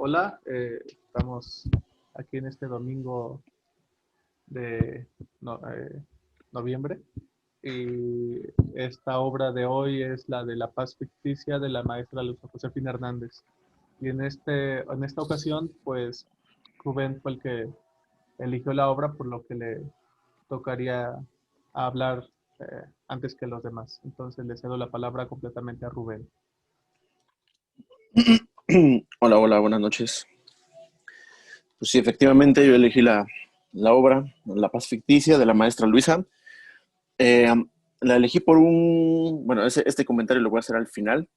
Hola, estamos aquí en este domingo de noviembre y esta obra de hoy es la de La Paz Ficticia de la maestra Luz Josefina Hernández. Y en esta ocasión, pues Rubén fue el que eligió la obra, por lo que le tocaría hablar antes que los demás. Entonces le cedo la palabra completamente a Rubén. Hola, hola, buenas noches. Pues sí, efectivamente yo elegí la obra La Paz Ficticia de la maestra Luisa. Eh, la elegí por bueno, este comentario lo voy a hacer al final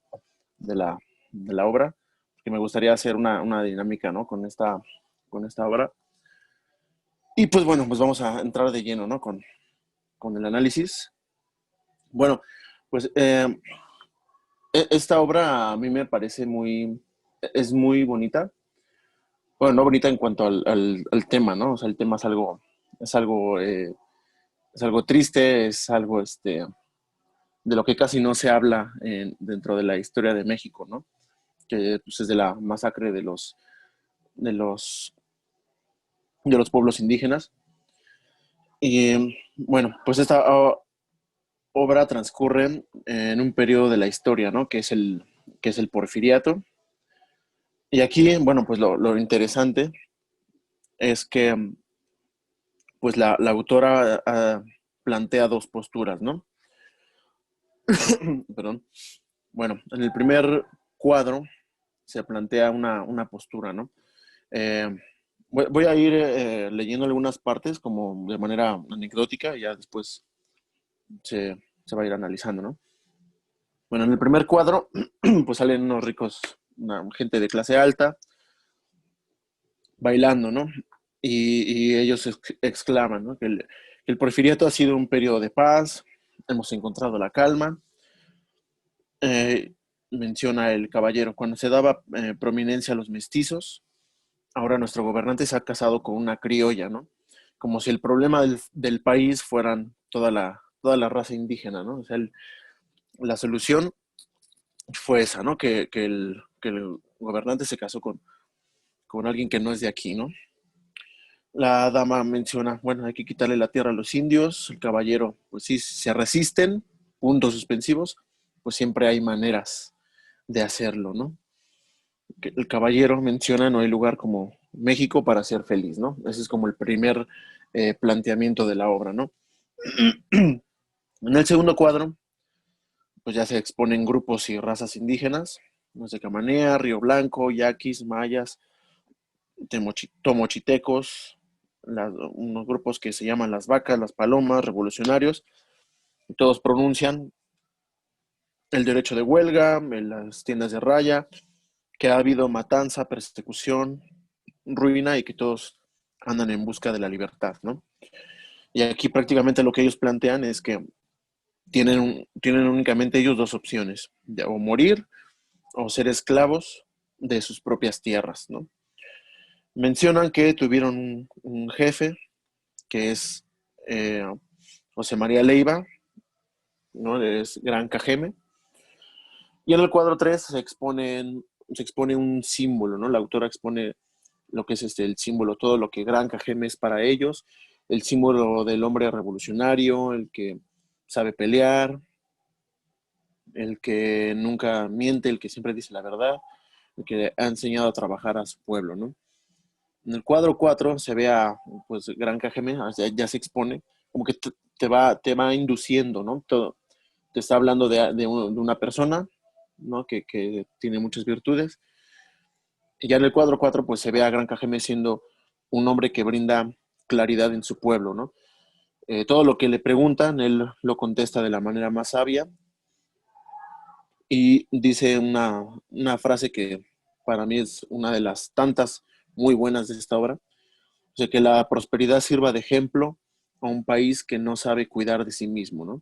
de la obra, porque me gustaría hacer una dinámica, ¿no? Con esta obra. Y pues bueno, pues vamos a entrar de lleno, ¿no? Con el análisis. Bueno, pues esta obra a mí me parece es muy bonita. Bueno, no bonita en cuanto al tema, ¿no? O sea, el tema es algo, eh, es algo triste, es algo de lo que casi no se habla dentro de la historia de México, ¿no? Que pues, es de la masacre de los, de los pueblos indígenas. Y bueno, pues esta obra transcurre en un periodo de la historia, ¿no? Que es el Porfiriato. Y aquí, bueno, pues lo interesante es que pues la autora plantea dos posturas, ¿no? Perdón. Bueno, en el primer cuadro se plantea una postura, ¿no? Eh, voy a ir leyendo algunas partes como de manera anecdótica y ya después se va a ir analizando, ¿no? Bueno, en el primer cuadro, pues salen unos ricos, gente de clase alta, bailando, ¿no? Y ellos exclaman, ¿no? Que el porfiriato ha sido un periodo de paz, hemos encontrado la calma. Eh, Menciona el caballero, cuando se daba prominencia a los mestizos, ahora nuestro gobernante se ha casado con una criolla, ¿no? Como si el problema del país fueran toda la raza indígena, ¿no? O sea, la solución fue esa, ¿no? Que el gobernante se casó con alguien que no es de aquí, ¿no? La dama menciona, bueno, hay que quitarle la tierra a los indios, el caballero, pues sí, si se resisten, puntos suspensivos, pues siempre hay maneras de hacerlo, ¿no? El caballero menciona, no hay lugar como México para ser feliz, ¿no? Ese es como el primer planteamiento de la obra, ¿no? En el segundo cuadro, pues ya se exponen grupos y razas indígenas, no sé, Camanea, Río Blanco, Yaquis, Mayas, Tomochitecos, unos grupos que se llaman las Vacas, las Palomas, revolucionarios, y todos pronuncian el derecho de huelga, en las tiendas de raya, que ha habido matanza, persecución, ruina y que todos andan en busca de la libertad, ¿no? Y aquí prácticamente lo que ellos plantean es que tienen únicamente ellos dos opciones, o morir o ser esclavos de sus propias tierras, ¿no? Mencionan que tuvieron un jefe que es eh, José María Leiva, ¿no? Es Gran Cajeme. Y en el cuadro 3 se expone un símbolo, ¿no? La autora expone lo que es el símbolo, todo lo que Gran Cajeme es para ellos, el símbolo del hombre revolucionario, el que sabe pelear, el que nunca miente, el que siempre dice la verdad, el que ha enseñado a trabajar a su pueblo, ¿no? En el cuadro 4 se ve a, pues, Gran Cajeme, ya se expone, como que te va induciendo, ¿no? Todo, te está hablando de una persona, ¿no? Que tiene muchas virtudes. Y ya en el cuadro 4 pues se ve a Gran Cajeme siendo un hombre que brinda claridad en su pueblo, ¿no? Todo lo que le preguntan, él lo contesta de la manera más sabia y dice una frase que para mí es una de las tantas muy buenas de esta obra, o sea, que la prosperidad sirva de ejemplo a un país que no sabe cuidar de sí mismo, ¿no?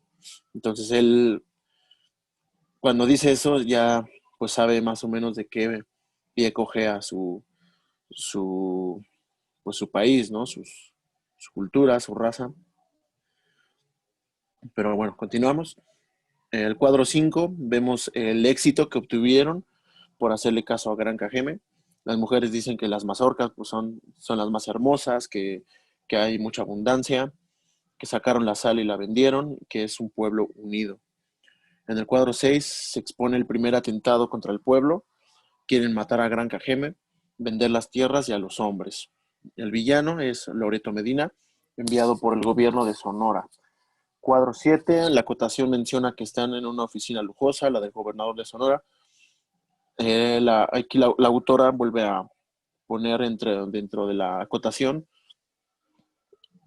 Entonces él, cuando dice eso, ya pues sabe más o menos de qué pie coge a su, pues, su país, ¿no? Su cultura, su raza. Pero bueno, continuamos. En el cuadro 5 vemos el éxito que obtuvieron por hacerle caso a Gran Cajeme. Las mujeres dicen que las mazorcas pues, son las más hermosas, que hay mucha abundancia, que sacaron la sal y la vendieron, que es un pueblo unido. En el cuadro 6 se expone el primer atentado contra el pueblo. Quieren matar a Gran Cajeme, vender las tierras y a los hombres. El villano es Loreto Medina, enviado por el gobierno de Sonora. Cuadro 7, la acotación menciona que están en una oficina lujosa, la del gobernador de Sonora. Aquí la autora vuelve a poner dentro de la acotación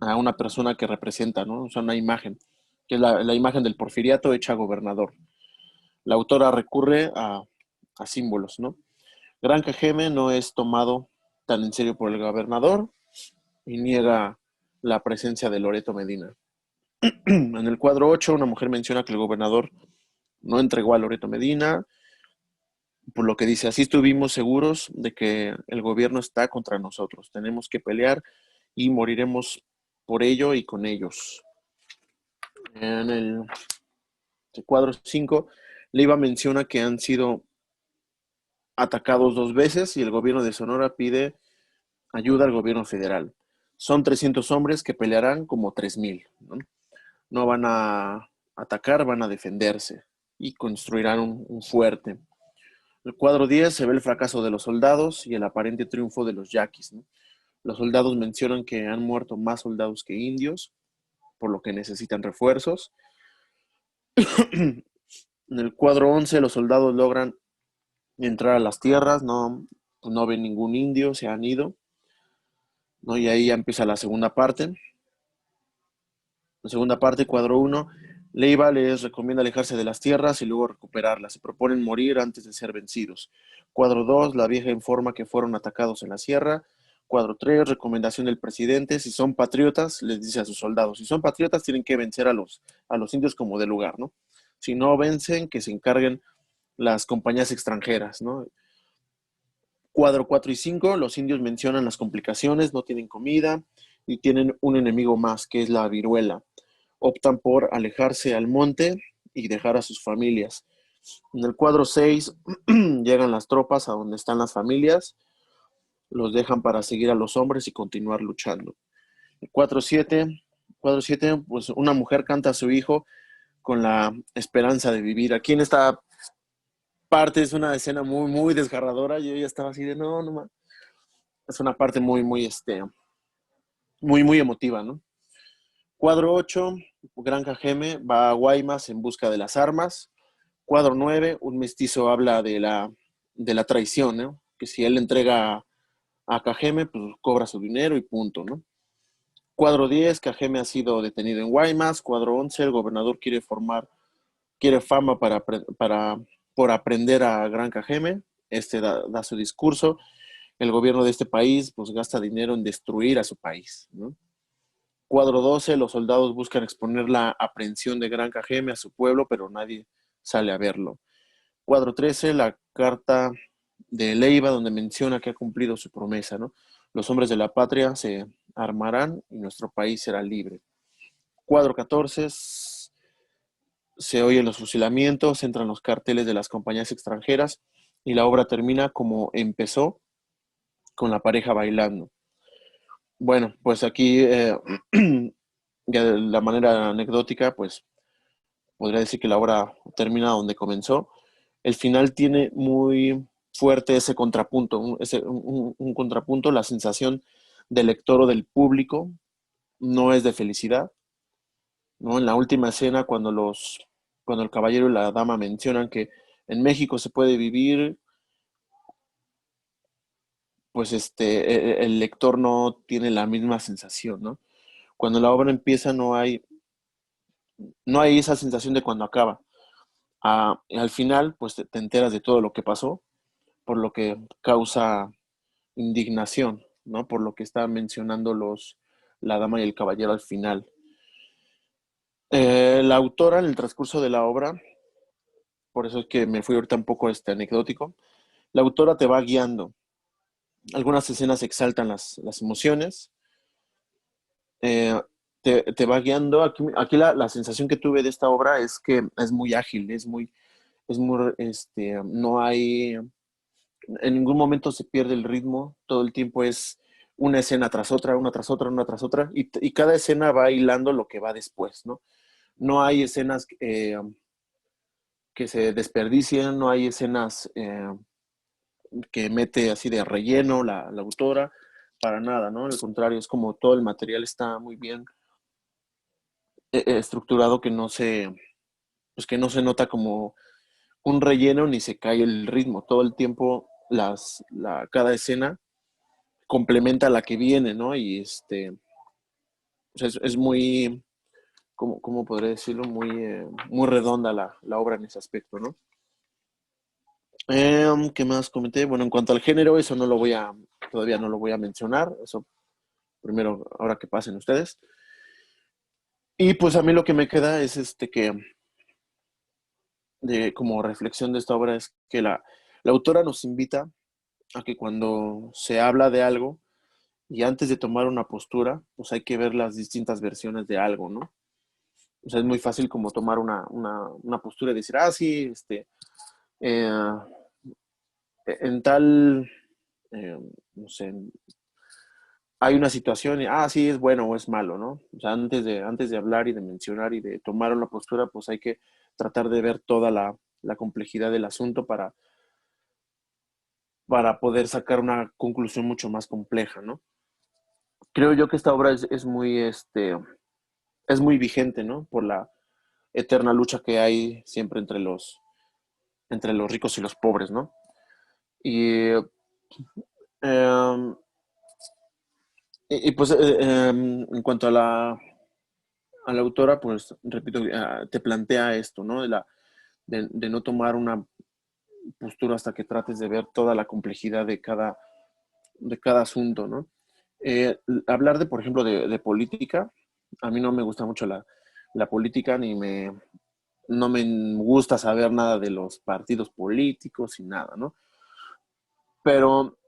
a una persona que representa, ¿no? O sea, una imagen, que es la imagen del porfiriato hecha gobernador. La autora recurre a símbolos, ¿no? Gran Cajeme no es tomado tan en serio por el gobernador y niega la presencia de Loreto Medina. En el cuadro 8, una mujer menciona que el gobernador no entregó a Loreto Medina, por lo que dice, así estuvimos seguros de que el gobierno está contra nosotros, tenemos que pelear y moriremos por ello y con ellos. En el cuadro 5, Leiva menciona que han sido atacados 2 veces y el gobierno de Sonora pide ayuda al gobierno federal. Son 300 hombres que pelearán como 3,000, ¿no? No van a atacar, van a defenderse y construirán un fuerte. En el cuadro 10 se ve el fracaso de los soldados y el aparente triunfo de los yaquis, ¿no? Los soldados mencionan que han muerto más soldados que indios, por lo que necesitan refuerzos. En el cuadro 11 los soldados logran entrar a las tierras, no ven ningún indio, se han ido, ¿no? Y ahí ya empieza la segunda parte. La segunda parte, cuadro 1, Leiva les recomienda alejarse de las tierras y luego recuperarlas. Se proponen morir antes de ser vencidos. Cuadro 2, la vieja informa que fueron atacados en la sierra. Cuadro 3, recomendación del presidente. Si son patriotas, les dice a sus soldados, si son patriotas tienen que vencer a los indios como de lugar, ¿no? Si no vencen, que se encarguen las compañías extranjeras, ¿no? Cuadro 4 y 5, los indios mencionan las complicaciones, no tienen comida y tienen un enemigo más, que es la viruela. Optan por alejarse al monte y dejar a sus familias. En el cuadro 6 llegan las tropas a donde están las familias, los dejan para seguir a los hombres y continuar luchando. El cuadro 7, pues una mujer canta a su hijo con la esperanza de vivir. Aquí en esta parte es una escena muy, muy desgarradora. Yo ya estaba así de, no, no, man. Es una parte muy, muy, muy, muy emotiva, ¿no? Cuadro 8, Gran Cajeme va a Guaymas en busca de las armas. Cuadro 9, un mestizo habla de la traición, ¿no? Que si él entrega a Cajeme, pues cobra su dinero y punto, ¿no? Cuadro 10, Cajeme ha sido detenido en Guaymas. Cuadro 11, el gobernador quiere fama por aprender a Gran Cajeme. Da su discurso. El gobierno de este país pues gasta dinero en destruir a su país, ¿no? Cuadro 12, los soldados buscan exponer la aprehensión de Gran Cajeme a su pueblo, pero nadie sale a verlo. Cuadro 13, la carta de Leiva, donde menciona que ha cumplido su promesa, ¿no? Los hombres de la patria se armarán y nuestro país será libre. Cuadro 14, se oyen los fusilamientos, entran los carteles de las compañías extranjeras y la obra termina como empezó, con la pareja bailando. Bueno, pues aquí, ya de la manera anecdótica, pues podría decir que la obra termina donde comenzó. El final tiene muy fuerte ese contrapunto, un contrapunto, la sensación del lector o del público no es de felicidad, ¿no? En la última escena, cuando el caballero y la dama mencionan que en México se puede vivir, pues el lector no tiene la misma sensación, ¿no? Cuando la obra empieza no hay esa sensación de cuando acaba. Al final, pues te enteras de todo lo que pasó, por lo que causa indignación, ¿no? Por lo que está mencionando la dama y el caballero al final. La autora, en el transcurso de la obra, por eso es que me fui ahorita un poco anecdótico, la autora te va guiando. Algunas escenas exaltan las emociones, eh, te va guiando. Aquí la sensación que tuve de esta obra es que es muy ágil, no hay En ningún momento se pierde el ritmo, todo el tiempo es una escena tras otra, una tras otra, una tras otra, y cada escena va hilando lo que va después, ¿no? No hay escenas que se desperdicien, no hay escenas que mete así de relleno la autora, para nada, ¿no? Al contrario, es como todo el material está muy bien estructurado, pues que no se nota como un relleno ni se cae el ritmo. Todo el tiempo cada escena complementa a la que viene, ¿no? Y o sea, es muy, ¿cómo podría decirlo? Muy redonda la obra en ese aspecto, ¿no? ¿Qué más comenté? Bueno, en cuanto al género, eso todavía no lo voy a mencionar, eso primero, ahora que pasen ustedes. Y pues a mí lo que me queda es como reflexión de esta obra es que la autora nos invita a que cuando se habla de algo y antes de tomar una postura, pues hay que ver las distintas versiones de algo, ¿no? O sea, es muy fácil como tomar una postura y decir, sí, eh, en tal, eh, no sé, hay una situación y, sí, es bueno o es malo, ¿no? O sea, antes de hablar y de mencionar y de tomar una postura, pues hay que tratar de ver toda la complejidad del asunto para poder sacar una conclusión mucho más compleja, ¿no? Creo yo que esta obra es muy vigente, ¿no? Por la eterna lucha que hay siempre entre los ricos y los pobres, ¿no? Y, eh, pues en cuanto a la autora, pues repito, te plantea esto, ¿no? De no tomar una postura hasta que trates de ver toda la complejidad de cada asunto, ¿no? Hablar por ejemplo, de política, a mí no me gusta mucho la política, no me gusta saber nada de los partidos políticos y nada, ¿no? Pero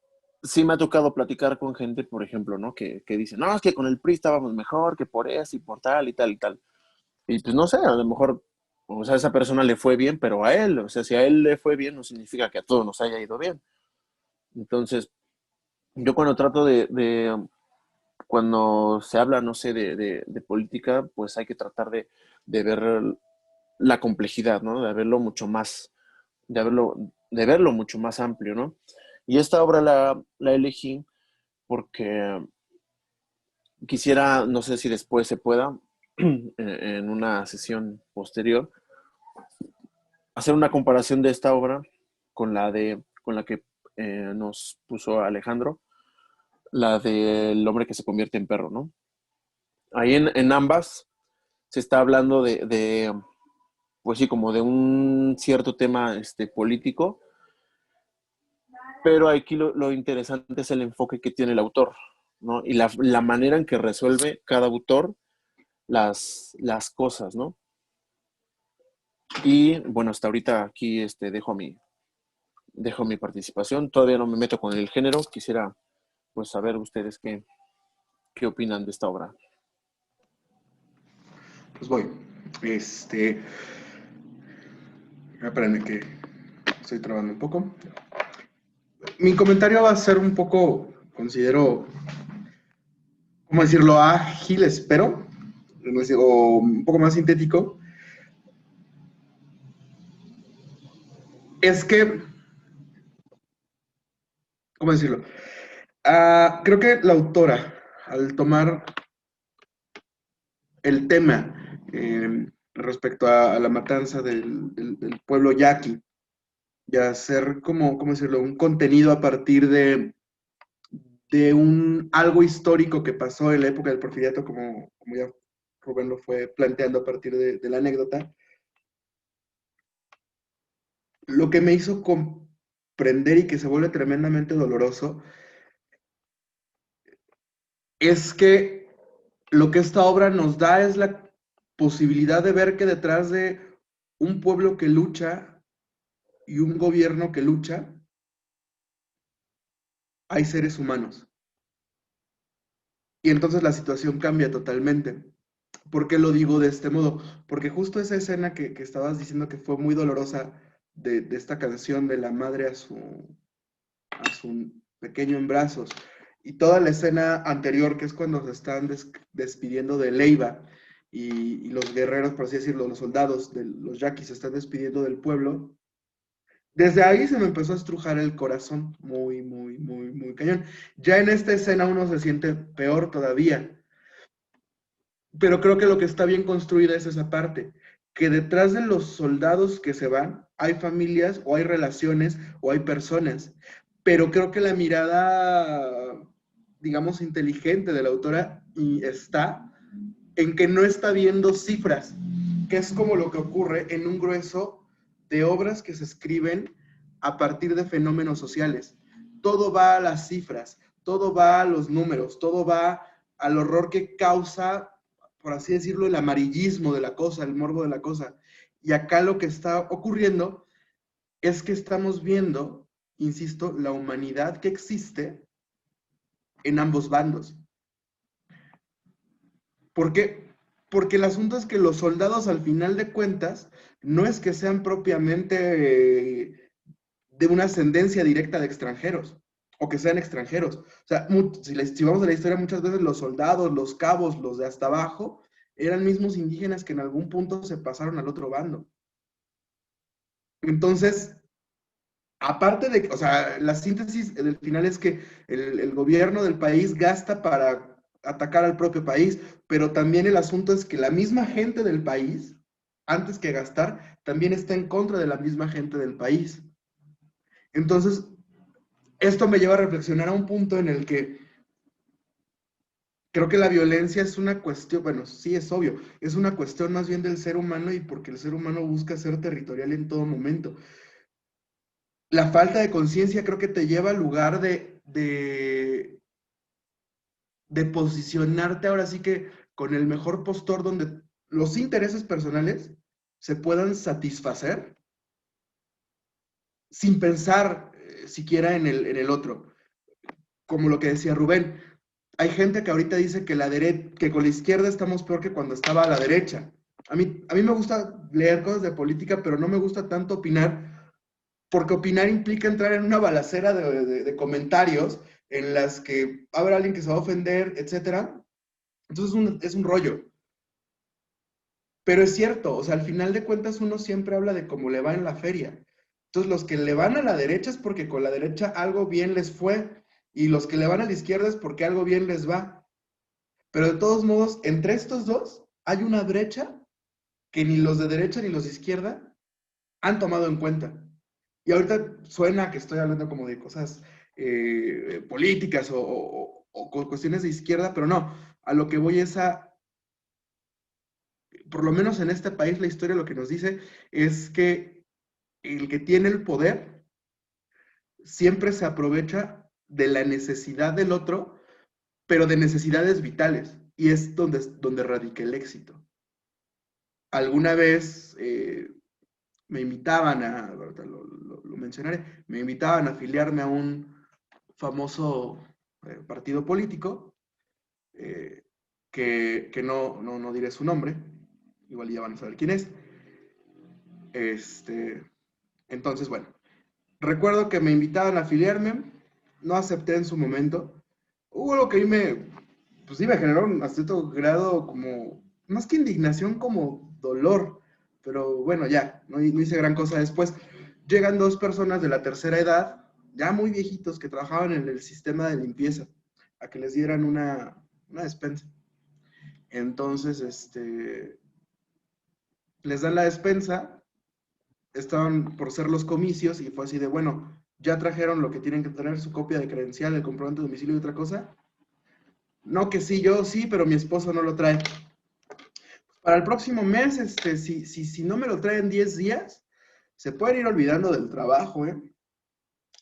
sí me ha tocado platicar con gente, por ejemplo, ¿no? Que dice, no, es que con el PRI estábamos mejor, que por eso y por tal y tal y tal. Y pues no sé, a lo mejor, o sea, a esa persona le fue bien, pero a él, o sea, si a él le fue bien, no significa que a todos nos haya ido bien. Entonces, yo cuando trato cuando se habla, no sé, de política, pues hay que tratar de ver la complejidad, ¿no? De verlo mucho más amplio, ¿no? Y esta obra la elegí porque quisiera, no sé si después se pueda, en una sesión posterior, hacer una comparación de esta obra con la que nos puso Alejandro, la del hombre que se convierte en perro, ¿no? Ahí en ambas se está hablando pues sí, como de un cierto tema político, pero aquí lo interesante es el enfoque que tiene el autor, ¿no? Y la manera en que resuelve cada autor las cosas, ¿no? Y bueno, hasta ahorita aquí dejo mi participación. Todavía no me meto con el género. Quisiera pues saber ustedes qué opinan de esta obra. Pues voy. Espérenme que estoy trabando un poco. Mi comentario va a ser un poco, considero, ¿cómo decirlo? Ágil, espero, o un poco más sintético. Es que, ¿cómo decirlo? Creo que la autora, al tomar el tema respecto a la matanza del pueblo yaqui, y hacer como, ¿cómo decirlo? Un contenido a partir de algo histórico que pasó en la época del porfiriato, como ya Rubén lo fue planteando a partir de la anécdota, lo que me hizo comprender y que se vuelve tremendamente doloroso es que lo que esta obra nos da es la posibilidad de ver que detrás de un pueblo que lucha y un gobierno que lucha, hay seres humanos. Y entonces la situación cambia totalmente. ¿Por qué lo digo de este modo? Porque justo esa escena que estabas diciendo que fue muy dolorosa de esta canción de la madre a su pequeño en brazos. Y toda la escena anterior, que es cuando se están despidiendo de Leiva y los guerreros, por así decirlo, los soldados de los yaquis se están despidiendo del pueblo, desde ahí se me empezó a estrujar el corazón, muy, muy, muy, muy cañón. Ya en esta escena uno se siente peor todavía, pero creo que lo que está bien construida es esa parte, que detrás de los soldados que se van hay familias o hay relaciones o hay personas, pero creo que la mirada, digamos, inteligente de la autora está en que no está viendo cifras, que es como lo que ocurre en un grueso de obras que se escriben a partir de fenómenos sociales. Todo va a las cifras, todo va a los números, todo va al horror que causa, por así decirlo, el amarillismo de la cosa, el morbo de la cosa. Y acá lo que está ocurriendo es que estamos viendo, insisto, la humanidad que existe en ambos bandos. ¿Por qué? Porque el asunto es que los soldados, al final de cuentas, no es que sean propiamente de una ascendencia directa de extranjeros, o que sean extranjeros. O sea, si vamos a la historia, muchas veces los soldados, los cabos, los de hasta abajo, eran mismos indígenas que en algún punto se pasaron al otro bando. Entonces, aparte de, o sea, la síntesis del final es que el gobierno del país gasta para atacar al propio país, pero también el asunto es que la misma gente del país, antes que gastar, también está en contra de la misma gente del país. Entonces, esto me lleva a reflexionar a un punto en el que creo que la violencia es una cuestión, bueno, sí es obvio, es una cuestión más bien del ser humano y porque el ser humano busca ser territorial en todo momento. La falta de conciencia creo que te lleva al lugar de posicionarte ahora sí que con el mejor postor donde los intereses personales se puedan satisfacer sin pensar siquiera en el otro. Como lo que decía Rubén, hay gente que ahorita dice que, que con la izquierda estamos peor que cuando estaba a la derecha. A mí me gusta leer cosas de política, pero no me gusta tanto opinar, porque opinar implica entrar en una balacera de comentarios en las que habrá alguien que se va a ofender, etcétera. Entonces es un rollo. Pero es cierto, o sea, al final de cuentas uno siempre habla de cómo le va en la feria. Entonces los que le van a la derecha es porque con la derecha algo bien les fue, y los que le van a la izquierda es porque algo bien les va. Pero de todos modos, entre estos dos hay una brecha que ni los de derecha ni los de izquierda han tomado en cuenta. Y ahorita suena que estoy hablando como de cosas políticas o cuestiones de izquierda, pero no, a lo que voy es a, por lo menos en este país, la historia lo que nos dice es que el que tiene el poder siempre se aprovecha de la necesidad del otro, pero de necesidades vitales, y es donde radica el éxito. Alguna vez me invitaban a, lo mencionaré, me invitaban a afiliarme a un famoso partido político, que no diré su nombre, igual ya van a saber quién es. Entonces, bueno, recuerdo que me invitaban a afiliarme, no acepté en su momento. Hubo algo que a mí pues sí me generó a cierto grado como, más que indignación, como dolor. Pero bueno, ya, no hice gran cosa después. Llegan dos personas de la tercera edad, ya muy viejitos, que trabajaban en el sistema de limpieza, a que les dieran una despensa. Entonces, les dan la despensa, estaban por ser los comicios y fue así de, bueno, ya trajeron lo que tienen que tener, su copia de credencial, el comprobante de domicilio y otra cosa. No, que sí, yo sí, pero mi esposo no lo trae. Para el próximo mes, si no me lo traen 10 días, se pueden ir olvidando del trabajo,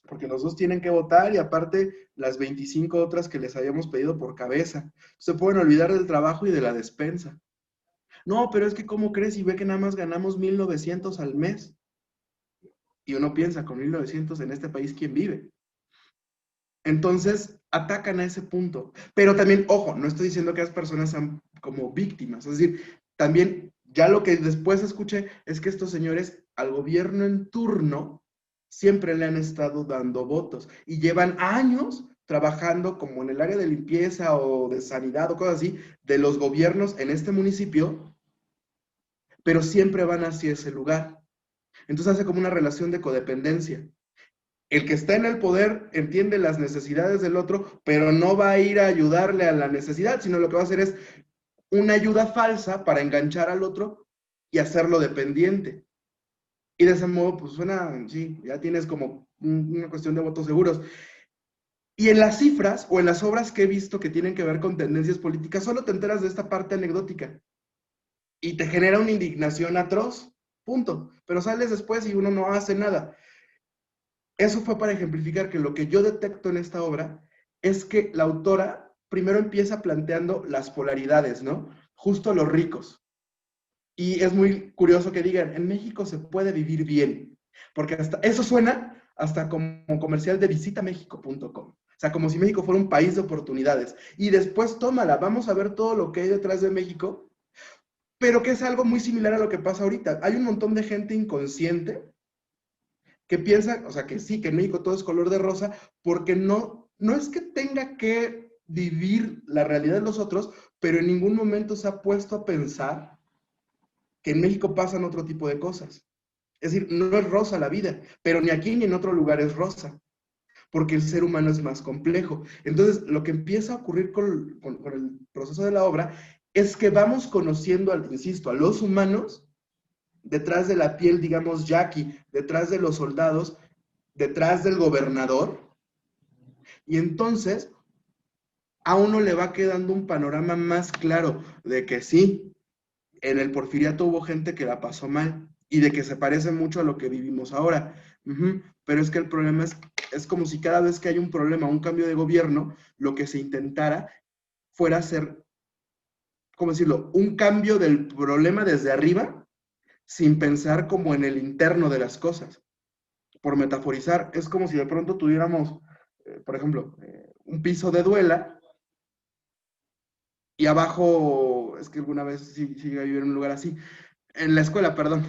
porque los dos tienen que votar y aparte las 25 otras que les habíamos pedido por cabeza. Se pueden olvidar del trabajo y de la despensa. No, pero es que ¿cómo crees? Y ve que nada más ganamos 1,900 al mes. Y uno piensa, con 1,900 en este país, ¿quién vive? Entonces, atacan a ese punto. Pero también, ojo, no estoy diciendo que las personas sean como víctimas. Es decir, también, ya lo que después escuché es que estos señores al gobierno en turno siempre le han estado dando votos y llevan años trabajando como en el área de limpieza o de sanidad o cosas así de los gobiernos en este municipio, pero siempre van hacia ese lugar. Entonces hace como una relación de codependencia. El que está en el poder entiende las necesidades del otro, pero no va a ir a ayudarle a la necesidad, sino lo que va a hacer es una ayuda falsa para enganchar al otro y hacerlo dependiente. Y de ese modo, pues suena, sí, ya tienes como una cuestión de votos seguros. Y en las cifras o en las obras que he visto que tienen que ver con tendencias políticas, solo te enteras de esta parte anecdótica. Y te genera una indignación atroz, punto. Pero sales después y uno no hace nada. Eso fue para ejemplificar que lo que yo detecto en esta obra es que la autora primero empieza planteando las polaridades, ¿no? Justo los ricos. Y es muy curioso que digan, en México se puede vivir bien, porque hasta eso suena hasta como comercial de visitamexico.com. O sea, como si México fuera un país de oportunidades. Y después tómala, vamos a ver todo lo que hay detrás de México, pero que es algo muy similar a lo que pasa ahorita. Hay un montón de gente inconsciente que piensa, o sea, que sí, que en México todo es color de rosa, porque no es que tenga que vivir la realidad de los otros, pero en ningún momento se ha puesto a pensar que en México pasan otro tipo de cosas. Es decir, no es rosa la vida, pero ni aquí ni en otro lugar es rosa, porque el ser humano es más complejo. Entonces, lo que empieza a ocurrir con el proceso de la obra es que vamos conociendo, insisto, a los humanos detrás de la piel, digamos, yaqui, detrás de los soldados, detrás del gobernador, y entonces a uno le va quedando un panorama más claro de que sí, en el porfiriato hubo gente que la pasó mal y de que se parece mucho a lo que vivimos ahora. Pero es que el problema es como si cada vez que hay un problema, un cambio de gobierno, lo que se intentara fuera hacer, ¿cómo decirlo?, un cambio del problema desde arriba sin pensar como en el interno de las cosas. Por metaforizar, es como si de pronto tuviéramos, por ejemplo, un piso de duela y abajo, es que alguna vez sí llegué a vivir en un lugar así, en la escuela, perdón,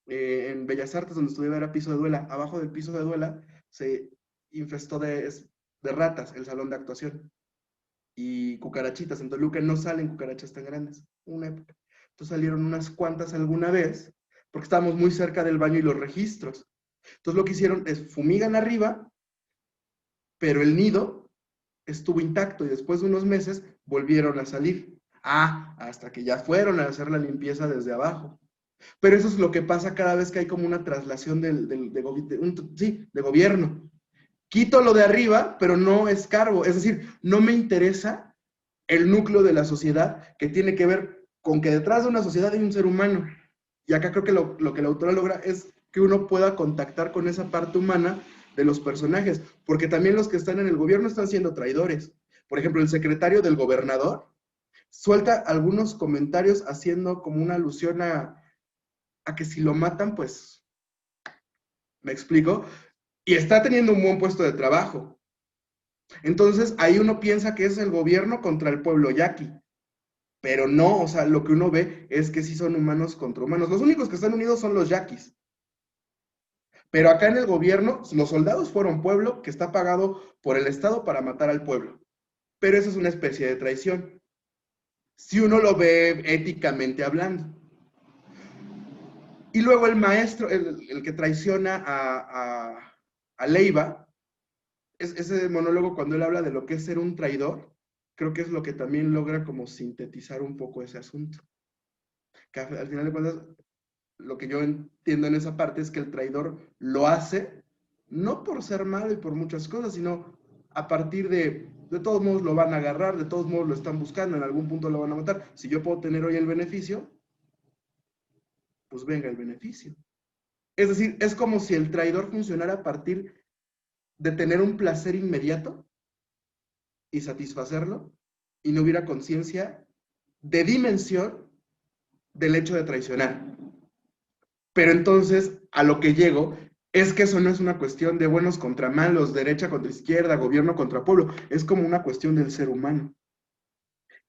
en Bellas Artes, donde estudiaba era piso de duela, abajo del piso de duela se infestó de ratas el salón de actuación y cucarachitas. En Toluca no salen cucarachas tan grandes, una época. Entonces salieron unas cuantas alguna vez, porque estábamos muy cerca del baño y los registros. Entonces lo que hicieron es fumigan arriba, pero el nido estuvo intacto y después de unos meses volvieron a salir. Hasta que ya fueron a hacer la limpieza desde abajo. Pero eso es lo que pasa cada vez que hay como una traslación de gobierno. Quito lo de arriba, pero no escarbo. Es decir, no me interesa el núcleo de la sociedad que tiene que ver con que detrás de una sociedad hay un ser humano. Y acá creo que lo que la autora logra es que uno pueda contactar con esa parte humana de los personajes, porque también los que están en el gobierno están siendo traidores. Por ejemplo, el secretario del gobernador suelta algunos comentarios haciendo como una alusión a que si lo matan, pues, ¿me explico? Y está teniendo un buen puesto de trabajo. Entonces, ahí uno piensa que es el gobierno contra el pueblo yaqui. Pero no, o sea, lo que uno ve es que sí son humanos contra humanos. Los únicos que están unidos son los yaquis. Pero acá en el gobierno, los soldados fueron pueblo que está pagado por el Estado para matar al pueblo. Pero eso es una especie de traición. Si uno lo ve éticamente hablando. Y luego el maestro, el que traiciona a Leiva, ese monólogo cuando él habla de lo que es ser un traidor, creo que es lo que también logra como sintetizar un poco ese asunto. Que al final de cuentas, lo que yo entiendo en esa parte es que el traidor lo hace, no por ser malo y por muchas cosas, sino a partir de todos modos lo van a agarrar, de todos modos lo están buscando, en algún punto lo van a matar. Si yo puedo tener hoy el beneficio, pues venga el beneficio. Es decir, es como si el traidor funcionara a partir de tener un placer inmediato y satisfacerlo y no hubiera conciencia de dimensión del hecho de traicionar. Pero entonces, a lo que llego es que eso no es una cuestión de buenos contra malos, derecha contra izquierda, gobierno contra pueblo, es como una cuestión del ser humano.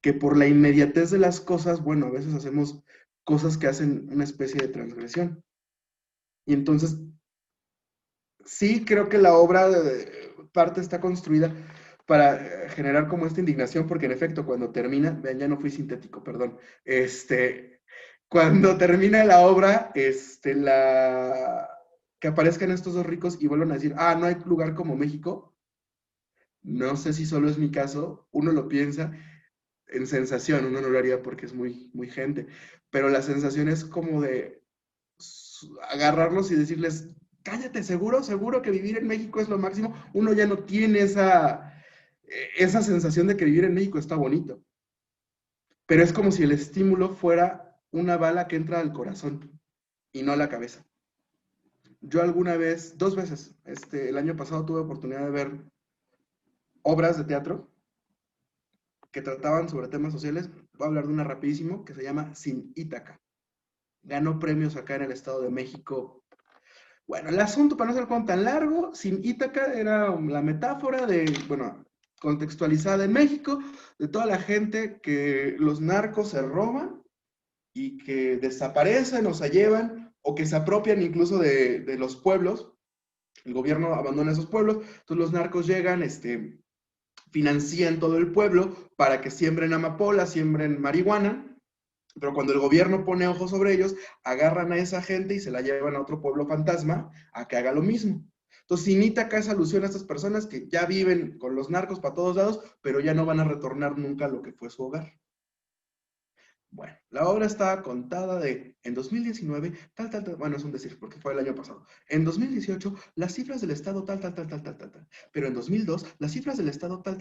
Que por la inmediatez de las cosas, bueno, a veces hacemos cosas que hacen una especie de transgresión. Y entonces sí creo que la obra parte está construida para generar como esta indignación, porque en efecto, cuando termina, vean, ya no fui sintético, perdón, cuando termina la obra, que aparezcan estos dos ricos y vuelvan a decir, no hay lugar como México, no sé si solo es mi caso, uno lo piensa en sensación, uno no lo haría porque es muy, muy gente, pero la sensación es como de agarrarlos y decirles, cállate, seguro, seguro que vivir en México es lo máximo. Uno ya no tiene esa sensación de que vivir en México está bonito. Pero es como si el estímulo fuera una bala que entra al corazón y no a la cabeza. Yo alguna vez, 2 veces, el año pasado tuve oportunidad de ver obras de teatro que trataban sobre temas sociales. Voy a hablar de una rapidísimo que se llama Sin Ítaca. Ganó premios acá en el Estado de México. Bueno, el asunto, para no hacer tan largo, Sin Ítaca era la metáfora bueno, contextualizada en México, de toda la gente que los narcos se roban y que desaparecen o se llevan, o que se apropian incluso de los pueblos. El gobierno abandona esos pueblos, entonces los narcos llegan, financian todo el pueblo para que siembren amapola, siembren marihuana, pero cuando el gobierno pone ojos sobre ellos, agarran a esa gente y se la llevan a otro pueblo fantasma a que haga lo mismo. Entonces, Sin Ítaca es alusión a estas personas que ya viven con los narcos para todos lados, pero ya no van a retornar nunca a lo que fue su hogar. Bueno, la obra está contada en 2019, bueno, es un decir, porque fue el año pasado. En 2018, las cifras del Estado tal. Pero en 2002, las cifras del Estado tal.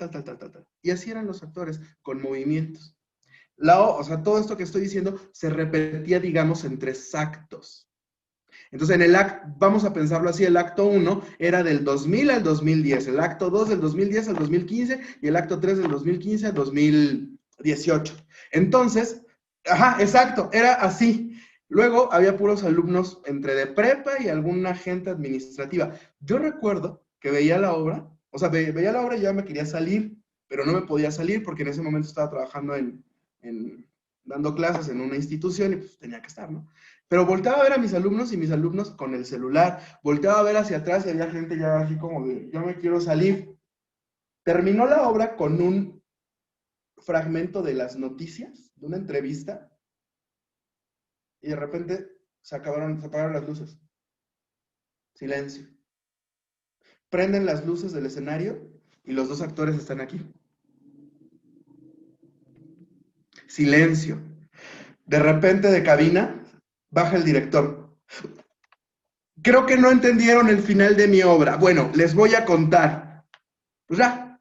Y así eran los actores, con movimientos. O sea, todo esto que estoy diciendo se repetía, digamos, en 3 actos. Entonces, vamos a pensarlo así, el acto 1 era del 2000 al 2010, el acto 2 del 2010 al 2015 y el acto 3 del 2015 al 2018. Entonces, exacto, era así. Luego había puros alumnos entre de prepa y alguna gente administrativa. Yo recuerdo que veía la obra, o sea, veía la obra y ya me quería salir, pero no me podía salir porque en ese momento estaba trabajando dando clases en una institución y pues tenía que estar, ¿no? Pero volteaba a ver a mis alumnos y mis alumnos con el celular, volteaba a ver hacia atrás y había gente ya así como de, yo me quiero salir. Terminó la obra con un fragmento de las noticias, de una entrevista, y de repente se apagaron las luces. Silencio. Prenden las luces del escenario y los 2 actores están aquí. Silencio. De repente de cabina baja el director. Creo que no entendieron el final de mi obra. Bueno, les voy a contar. Pues ya,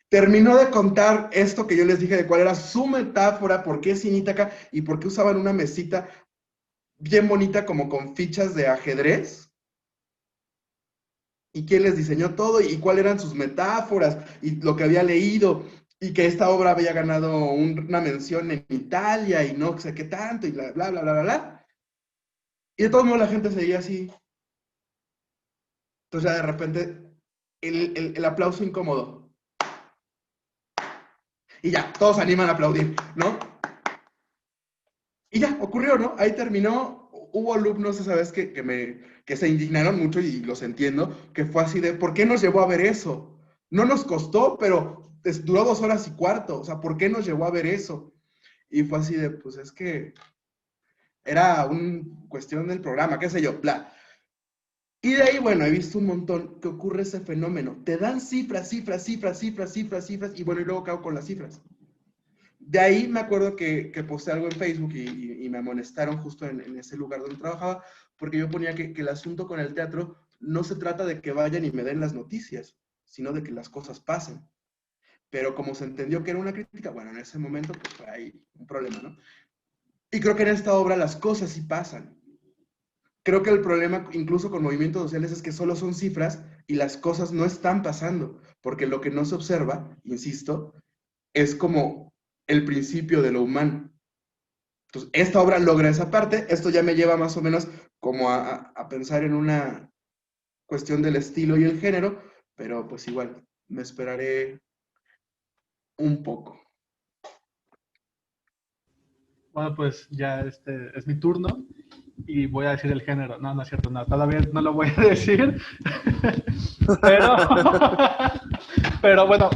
terminó de contar esto que yo les dije de cuál era su metáfora, por qué Sin Ítaca y por qué usaban una mesita bien bonita como con fichas de ajedrez. Y quién les diseñó todo y cuáles eran sus metáforas y lo que había leído y que esta obra había ganado una mención en Italia y no sé qué tanto y bla, bla, bla, bla, bla. Y de todos modos la gente seguía así. Entonces ya de repente el aplauso incómodo. Y ya, todos se animan a aplaudir, ¿no? Y ya, ocurrió, ¿no? Ahí terminó. Hubo alumnos esa vez que se indignaron mucho y los entiendo, que fue así de, ¿por qué nos llevó a ver eso? No nos costó, pero duró 2 horas y cuarto. O sea, ¿por qué nos llevó a ver eso? Y fue así de, pues es que era una cuestión del programa, qué sé yo, bla. Y de ahí, bueno, he visto un montón que ocurre ese fenómeno. Te dan cifras, y bueno, y luego cago con las cifras. De ahí me acuerdo que posté algo en Facebook y me amonestaron justo en ese lugar donde trabajaba, porque yo ponía que el asunto con el teatro no se trata de que vayan y me den las noticias, sino de que las cosas pasen. Pero como se entendió que era una crítica, bueno, en ese momento pues fue ahí un problema, ¿no? Y creo que en esta obra las cosas sí pasan. Creo que el problema, incluso con movimientos sociales, es que solo son cifras y las cosas no están pasando, porque lo que no se observa, insisto, es como el principio de lo humano. Entonces, esta obra logra esa parte. Esto ya me lleva más o menos como a pensar en una cuestión del estilo y el género, pero pues igual, me esperaré un poco. Bueno, pues ya este es mi turno. y voy a decir el género. No, no es cierto, no, todavía no lo voy a decir. pero, pero bueno,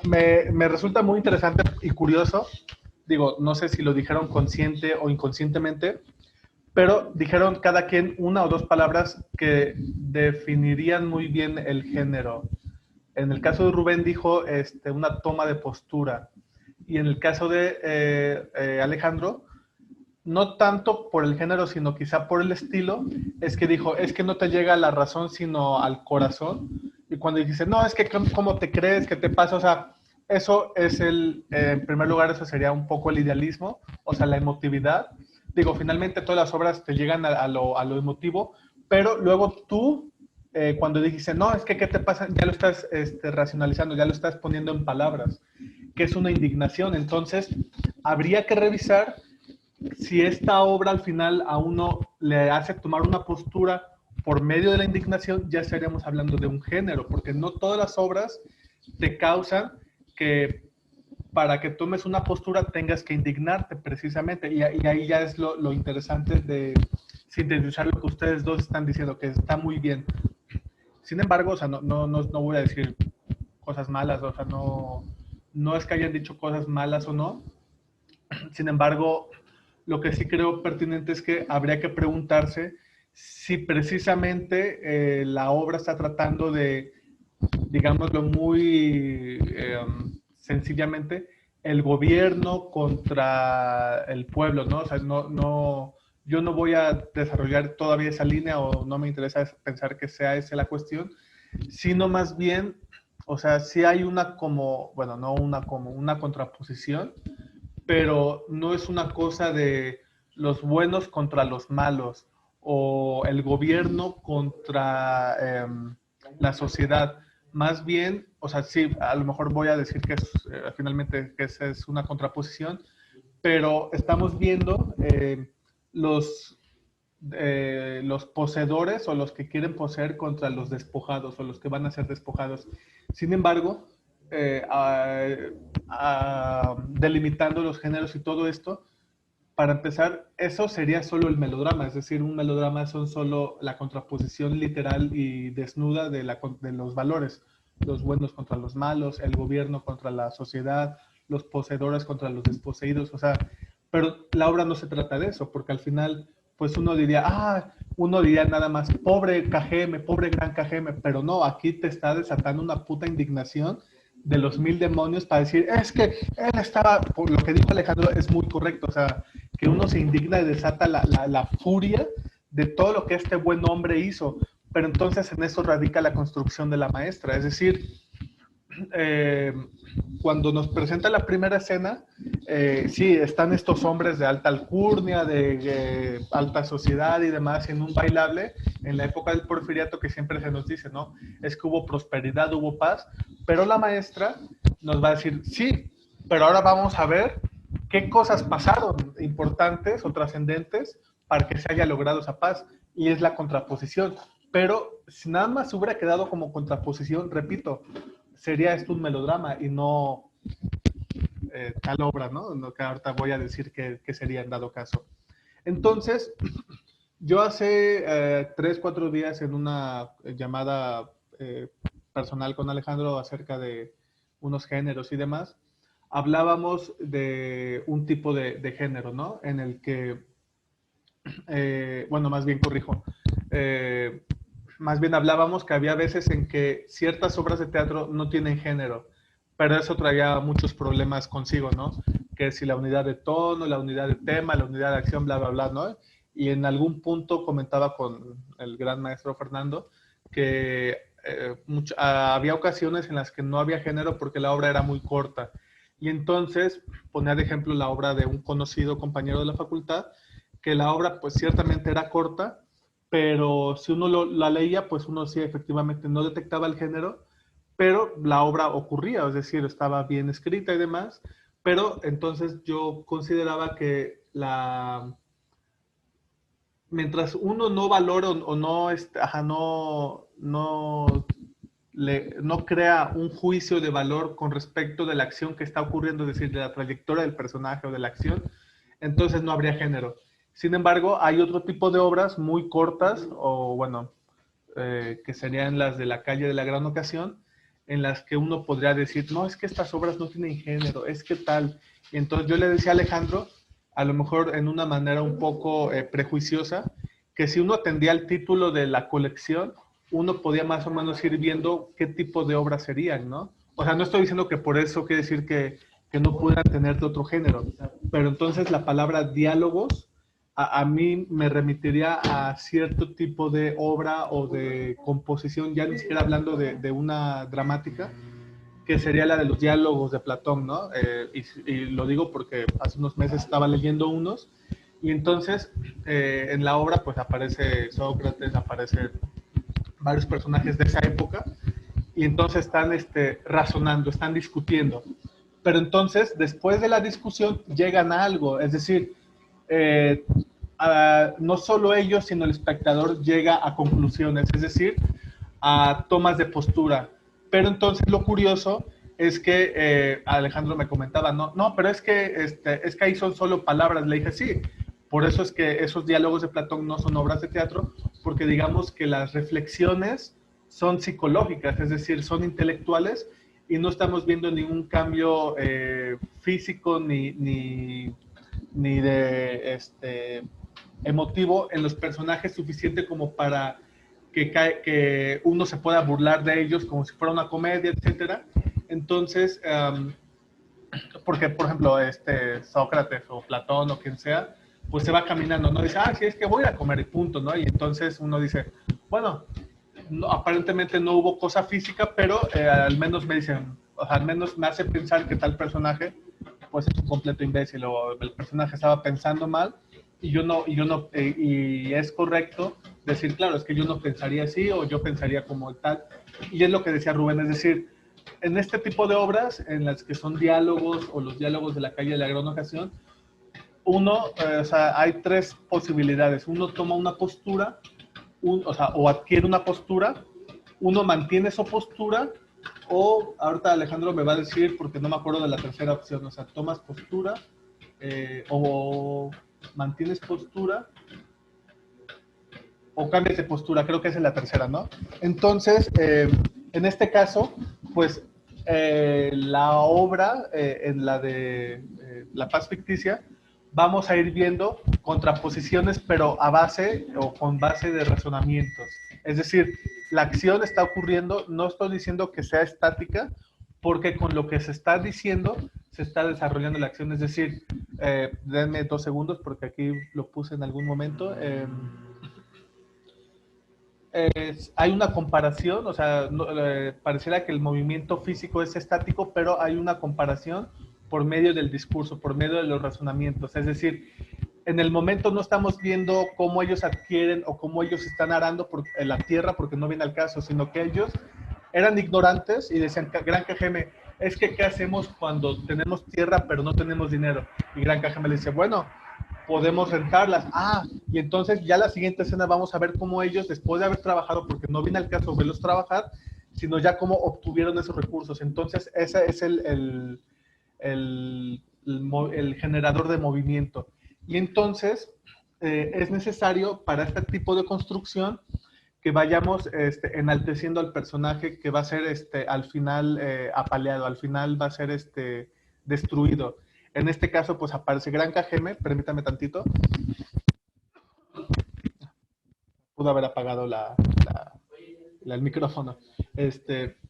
me resulta muy interesante y curioso. Digo, no sé si lo dijeron consciente o inconscientemente, pero dijeron cada quien una o dos palabras que definirían muy bien el género. En el caso de Rubén dijo una toma de postura. Y en el caso de Alejandro, no tanto por el género, sino quizá por el estilo, es que dijo, es que no te llega a la razón, sino al corazón. Y cuando dice, no, es que cómo te crees, qué te pasa, o sea, eso es en primer lugar, eso sería un poco el idealismo, o sea, la emotividad. Digo, finalmente todas las obras te llegan a lo emotivo, pero luego tú, cuando dijiste, no, es que qué te pasa, ya lo estás racionalizando, ya lo estás poniendo en palabras, que es una indignación. Entonces, habría que revisar si esta obra al final a uno le hace tomar una postura por medio de la indignación, ya estaríamos hablando de un género, porque no todas las obras te causan que para que tomes una postura tengas que indignarte precisamente, y ahí ya es lo interesante de sintetizar lo que ustedes dos están diciendo, que está muy bien. Sin embargo, o sea, no voy a decir cosas malas, o sea, no es que hayan dicho cosas malas o no. Sin embargo, lo que sí creo pertinente es que habría que preguntarse si precisamente la obra está tratando de, digámoslo muy sencillamente, el gobierno contra el pueblo, ¿no? O sea, yo no voy a desarrollar todavía esa línea o no me interesa pensar que sea esa la cuestión, sino más bien, o sea, sí hay una como, bueno, no una como una contraposición, pero no es una cosa de los buenos contra los malos o el gobierno contra la sociedad. Más bien, o sea, sí, a lo mejor voy a decir que finalmente que esa es una contraposición, pero estamos viendo los poseedores o los que quieren poseer contra los despojados o los que van a ser despojados. Sin embargo, delimitando los géneros y todo esto, para empezar, eso sería solo el melodrama, es decir, un melodrama son solo la contraposición literal y desnuda de los valores, los buenos contra los malos, el gobierno contra la sociedad, los poseedores contra los desposeídos, o sea, pero la obra no se trata de eso, porque al final, pues uno diría nada más, pobre KGM, pobre gran KGM, pero no, aquí te está desatando una puta indignación de los mil demonios para decir, es que él estaba, por lo que dijo Alejandro, es muy correcto, o sea, que uno se indigna y desata la furia de todo lo que este buen hombre hizo, pero entonces en eso radica la construcción de la maestra, es decir, cuando nos presenta la primera escena, sí, están estos hombres de alta alcurnia, de alta sociedad y demás en un bailable, en la época del porfiriato que siempre se nos dice, ¿no? Es que hubo prosperidad, hubo paz, pero la maestra nos va a decir, sí, pero ahora vamos a ver qué cosas pasaron importantes o trascendentes para que se haya logrado esa paz, y es la contraposición. Pero si nada más hubiera quedado como contraposición, repito, sería esto un melodrama y no tal obra, ¿no? Lo que ahorita voy a decir que sería en dado caso. Entonces, yo hace 3-4 días en una llamada personal con Alejandro acerca de unos géneros y demás, hablábamos de un tipo de género, ¿no? En el que, bueno, más bien corrijo, más bien hablábamos que había veces en que ciertas obras de teatro no tienen género, pero eso traía muchos problemas consigo, ¿no? Que si la unidad de tono, la unidad de tema, la unidad de acción, bla, bla, bla, ¿no? Y en algún punto comentaba con el gran maestro Fernando que había ocasiones en las que no había género porque la obra era muy corta. Y entonces ponía de ejemplo la obra de un conocido compañero de la facultad, que la obra pues ciertamente era corta, pero si uno la leía, pues uno sí efectivamente no detectaba el género, pero la obra ocurría, es decir, estaba bien escrita y demás, pero entonces yo consideraba que mientras uno no valora o no crea un juicio de valor con respecto de la acción que está ocurriendo, es decir, de la trayectoria del personaje o de la acción, entonces no habría género. Sin embargo, hay otro tipo de obras muy cortas, o bueno, que serían las de la calle de la Gran Ocasión, en las que uno podría decir, no, es que estas obras no tienen género, es que tal. Y entonces yo le decía a Alejandro, a lo mejor en una manera un poco prejuiciosa, que si uno atendía el título de la colección, uno podía más o menos ir viendo qué tipo de obras serían, ¿no? O sea, no estoy diciendo que por eso quiere decir que no pudieran tener de otro género, pero entonces la palabra diálogos a mí me remitiría a cierto tipo de obra o de composición, ya ni siquiera hablando de una dramática, que sería la de los diálogos de Platón, ¿no? Y lo digo porque hace unos meses estaba leyendo unos, y entonces en la obra pues aparece Sócrates, aparecen varios personajes de esa época, y entonces están razonando, están discutiendo. Pero entonces, después de la discusión, llegan a algo, es decir, no solo ellos, sino el espectador llega a conclusiones, es decir, a tomas de postura. Pero entonces lo curioso es que Alejandro me comentaba, no, pero es que ahí son solo palabras. Le dije, sí, por eso es que esos diálogos de Platón no son obras de teatro, porque digamos que las reflexiones son psicológicas, es decir, son intelectuales, y no estamos viendo ningún cambio físico ni de emotivo en los personajes suficiente como para que uno se pueda burlar de ellos como si fuera una comedia, etcétera. Entonces, porque, por ejemplo, Sócrates o Platón o quien sea, pues se va caminando, ¿no? Dice, sí, es que voy a comer y punto, ¿no? Y entonces uno dice, bueno, no, aparentemente no hubo cosa física, pero al menos me dicen, o sea, al menos me hace pensar que tal personaje, pues es un completo imbécil, o el personaje estaba pensando mal, y es correcto decir, claro, es que yo no pensaría así, o yo pensaría como tal, y es lo que decía Rubén, es decir, en este tipo de obras, en las que son diálogos, o los diálogos de la calle de la Gran Ocasión, o sea, hay tres posibilidades, uno toma una postura, o adquiere una postura, uno mantiene su postura, o ahorita Alejandro me va a decir, porque no me acuerdo de la tercera opción, o sea, tomas postura, o mantienes postura, o cambias de postura, creo que esa es la tercera, ¿no? Entonces, en este caso, pues la obra, en la de La Paz Ficticia, vamos a ir viendo contraposiciones, pero a base o con base de razonamientos. Es decir, la acción está ocurriendo, no estoy diciendo que sea estática, porque con lo que se está diciendo se está desarrollando la acción. Es decir, denme 2 segundos porque aquí lo puse en algún momento. Hay una comparación, o sea, pareciera que el movimiento físico es estático, pero hay una comparación por medio del discurso, por medio de los razonamientos. Es decir, en el momento no estamos viendo cómo ellos adquieren o cómo ellos están arando en la tierra, porque no viene al caso, sino que ellos eran ignorantes y decían, Gran Cajeme, es que ¿qué hacemos cuando tenemos tierra pero no tenemos dinero? Y Gran Cajeme le dice, bueno, podemos rentarlas. Y entonces ya la siguiente escena vamos a ver cómo ellos, después de haber trabajado, porque no viene al caso verlos trabajar, sino ya cómo obtuvieron esos recursos. Entonces ese es el generador de movimiento. Y entonces es necesario para este tipo de construcción que vayamos enalteciendo al personaje que va a ser al final apaleado, al final va a ser destruido. En este caso, pues aparece Gran Cajeme, permítame tantito. Pudo haber apagado el micrófono.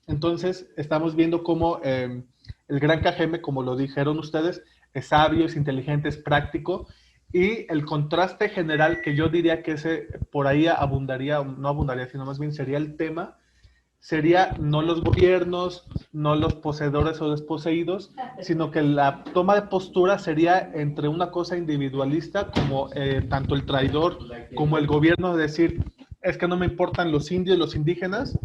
Entonces, estamos viendo cómo el Gran Cajeme, como lo dijeron ustedes, es sabio, es inteligente, es práctico, y el contraste general que yo diría que ese por ahí abundaría, no abundaría, sino más bien sería el tema, sería no los gobiernos, no los poseedores o desposeídos, sino que la toma de postura sería entre una cosa individualista, como tanto el traidor como el gobierno, de decir, es que no me importan los indios, los indígenas,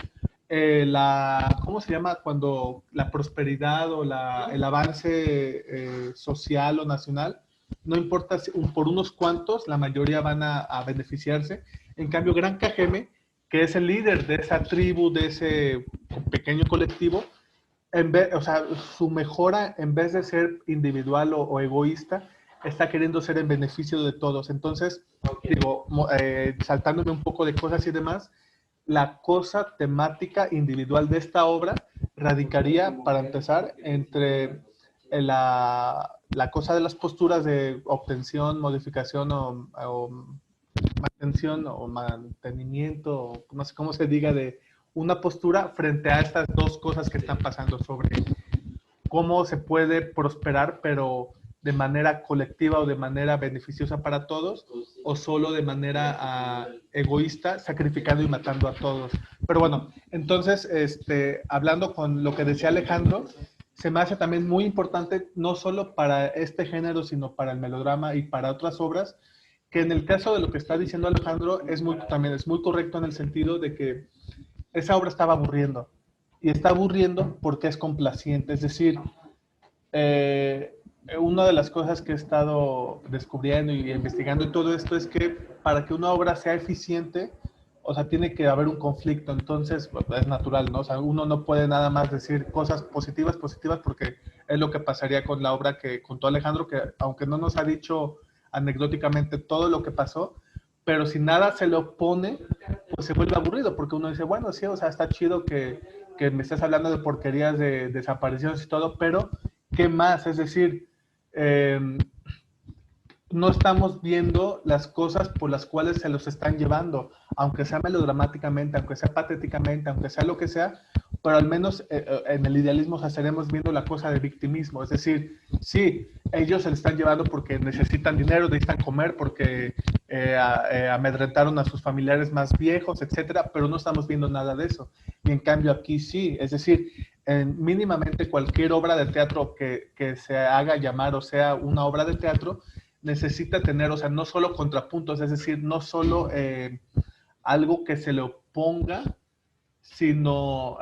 ¿cómo se llama? Cuando la prosperidad o el avance social o nacional, no importa si por unos cuantos, la mayoría van a beneficiarse. En cambio, Gran Cajeme, que es el líder de esa tribu, de ese pequeño colectivo, o sea, su mejora, en vez de ser individual o egoísta, está queriendo ser en beneficio de todos. Entonces, digo, saltándome un poco de cosas y demás, la cosa temática individual de esta obra radicaría, para empezar, entre la cosa de las posturas de obtención, modificación o mantención o mantenimiento, o no sé cómo se diga, de una postura frente a estas dos cosas que están pasando sobre cómo se puede prosperar, pero de manera colectiva o de manera beneficiosa para todos, o solo de manera egoísta, sacrificando y matando a todos. Pero bueno, entonces, hablando con lo que decía Alejandro, se me hace también muy importante, no solo para este género, sino para el melodrama y para otras obras, que en el caso de lo que está diciendo Alejandro, también es muy correcto en el sentido de que esa obra estaba aburriendo. Y está aburriendo porque es complaciente. Es decir, una de las cosas que he estado descubriendo y investigando y todo esto es que para que una obra sea eficiente, o sea, tiene que haber un conflicto. Entonces, es natural, ¿no? O sea, uno no puede nada más decir cosas positivas, porque es lo que pasaría con la obra que contó Alejandro, que aunque no nos ha dicho anecdóticamente todo lo que pasó, pero si nada se le opone, pues se vuelve aburrido, porque uno dice, bueno, sí, o sea, está chido que me estés hablando de porquerías, de desapariciones y todo, pero ¿qué más? Es decir, no estamos viendo las cosas por las cuales se los están llevando, aunque sea melodramáticamente, aunque sea patéticamente, aunque sea lo que sea, pero al menos en el idealismo estaremos viendo la cosa de victimismo. Es decir, sí, ellos se le están llevando porque necesitan dinero, necesitan comer, porque amedrentaron a sus familiares más viejos, etcétera, pero no estamos viendo nada de eso. Y en cambio aquí sí, es decir, mínimamente cualquier obra de teatro que se haga llamar o sea una obra de teatro, necesita tener, o sea, no solo contrapuntos, es decir, no solo algo que se le oponga, sino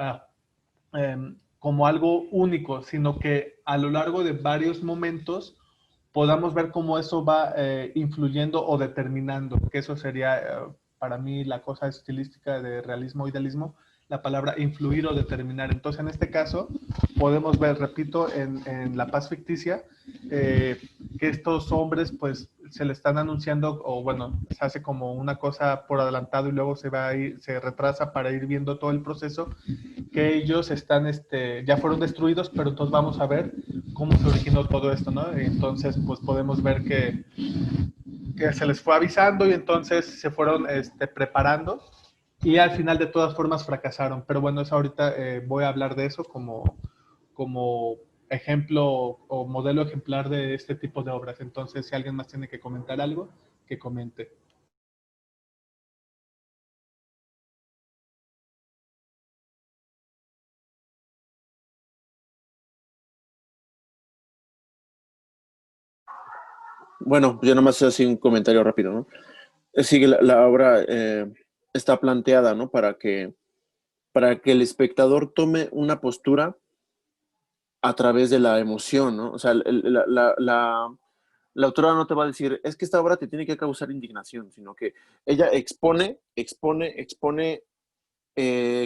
como algo único, sino que a lo largo de varios momentos podamos ver cómo eso va influyendo o determinando, que eso sería para mí la cosa estilística de realismo, idealismo, la palabra influir o determinar. Entonces, en este caso, podemos ver, repito, en La Paz Ficticia, que estos hombres, pues, se le están anunciando, o bueno, se hace como una cosa por adelantado y luego se retrasa para ir viendo todo el proceso, que ellos están, ya fueron destruidos, pero entonces vamos a ver cómo se originó todo esto, ¿no? Entonces, pues, podemos ver que se les fue avisando y entonces se fueron preparando. Y al final, de todas formas, fracasaron. Pero bueno, eso ahorita voy a hablar de eso como ejemplo o modelo ejemplar de este tipo de obras. Entonces, si alguien más tiene que comentar algo, que comente. Bueno, yo nomás así un comentario rápido, ¿no? Sí, la obra está planteada, ¿no? Para que el espectador tome una postura a través de la emoción, ¿no? O sea, la autora no te va a decir, es que esta obra te tiene que causar indignación, sino que ella expone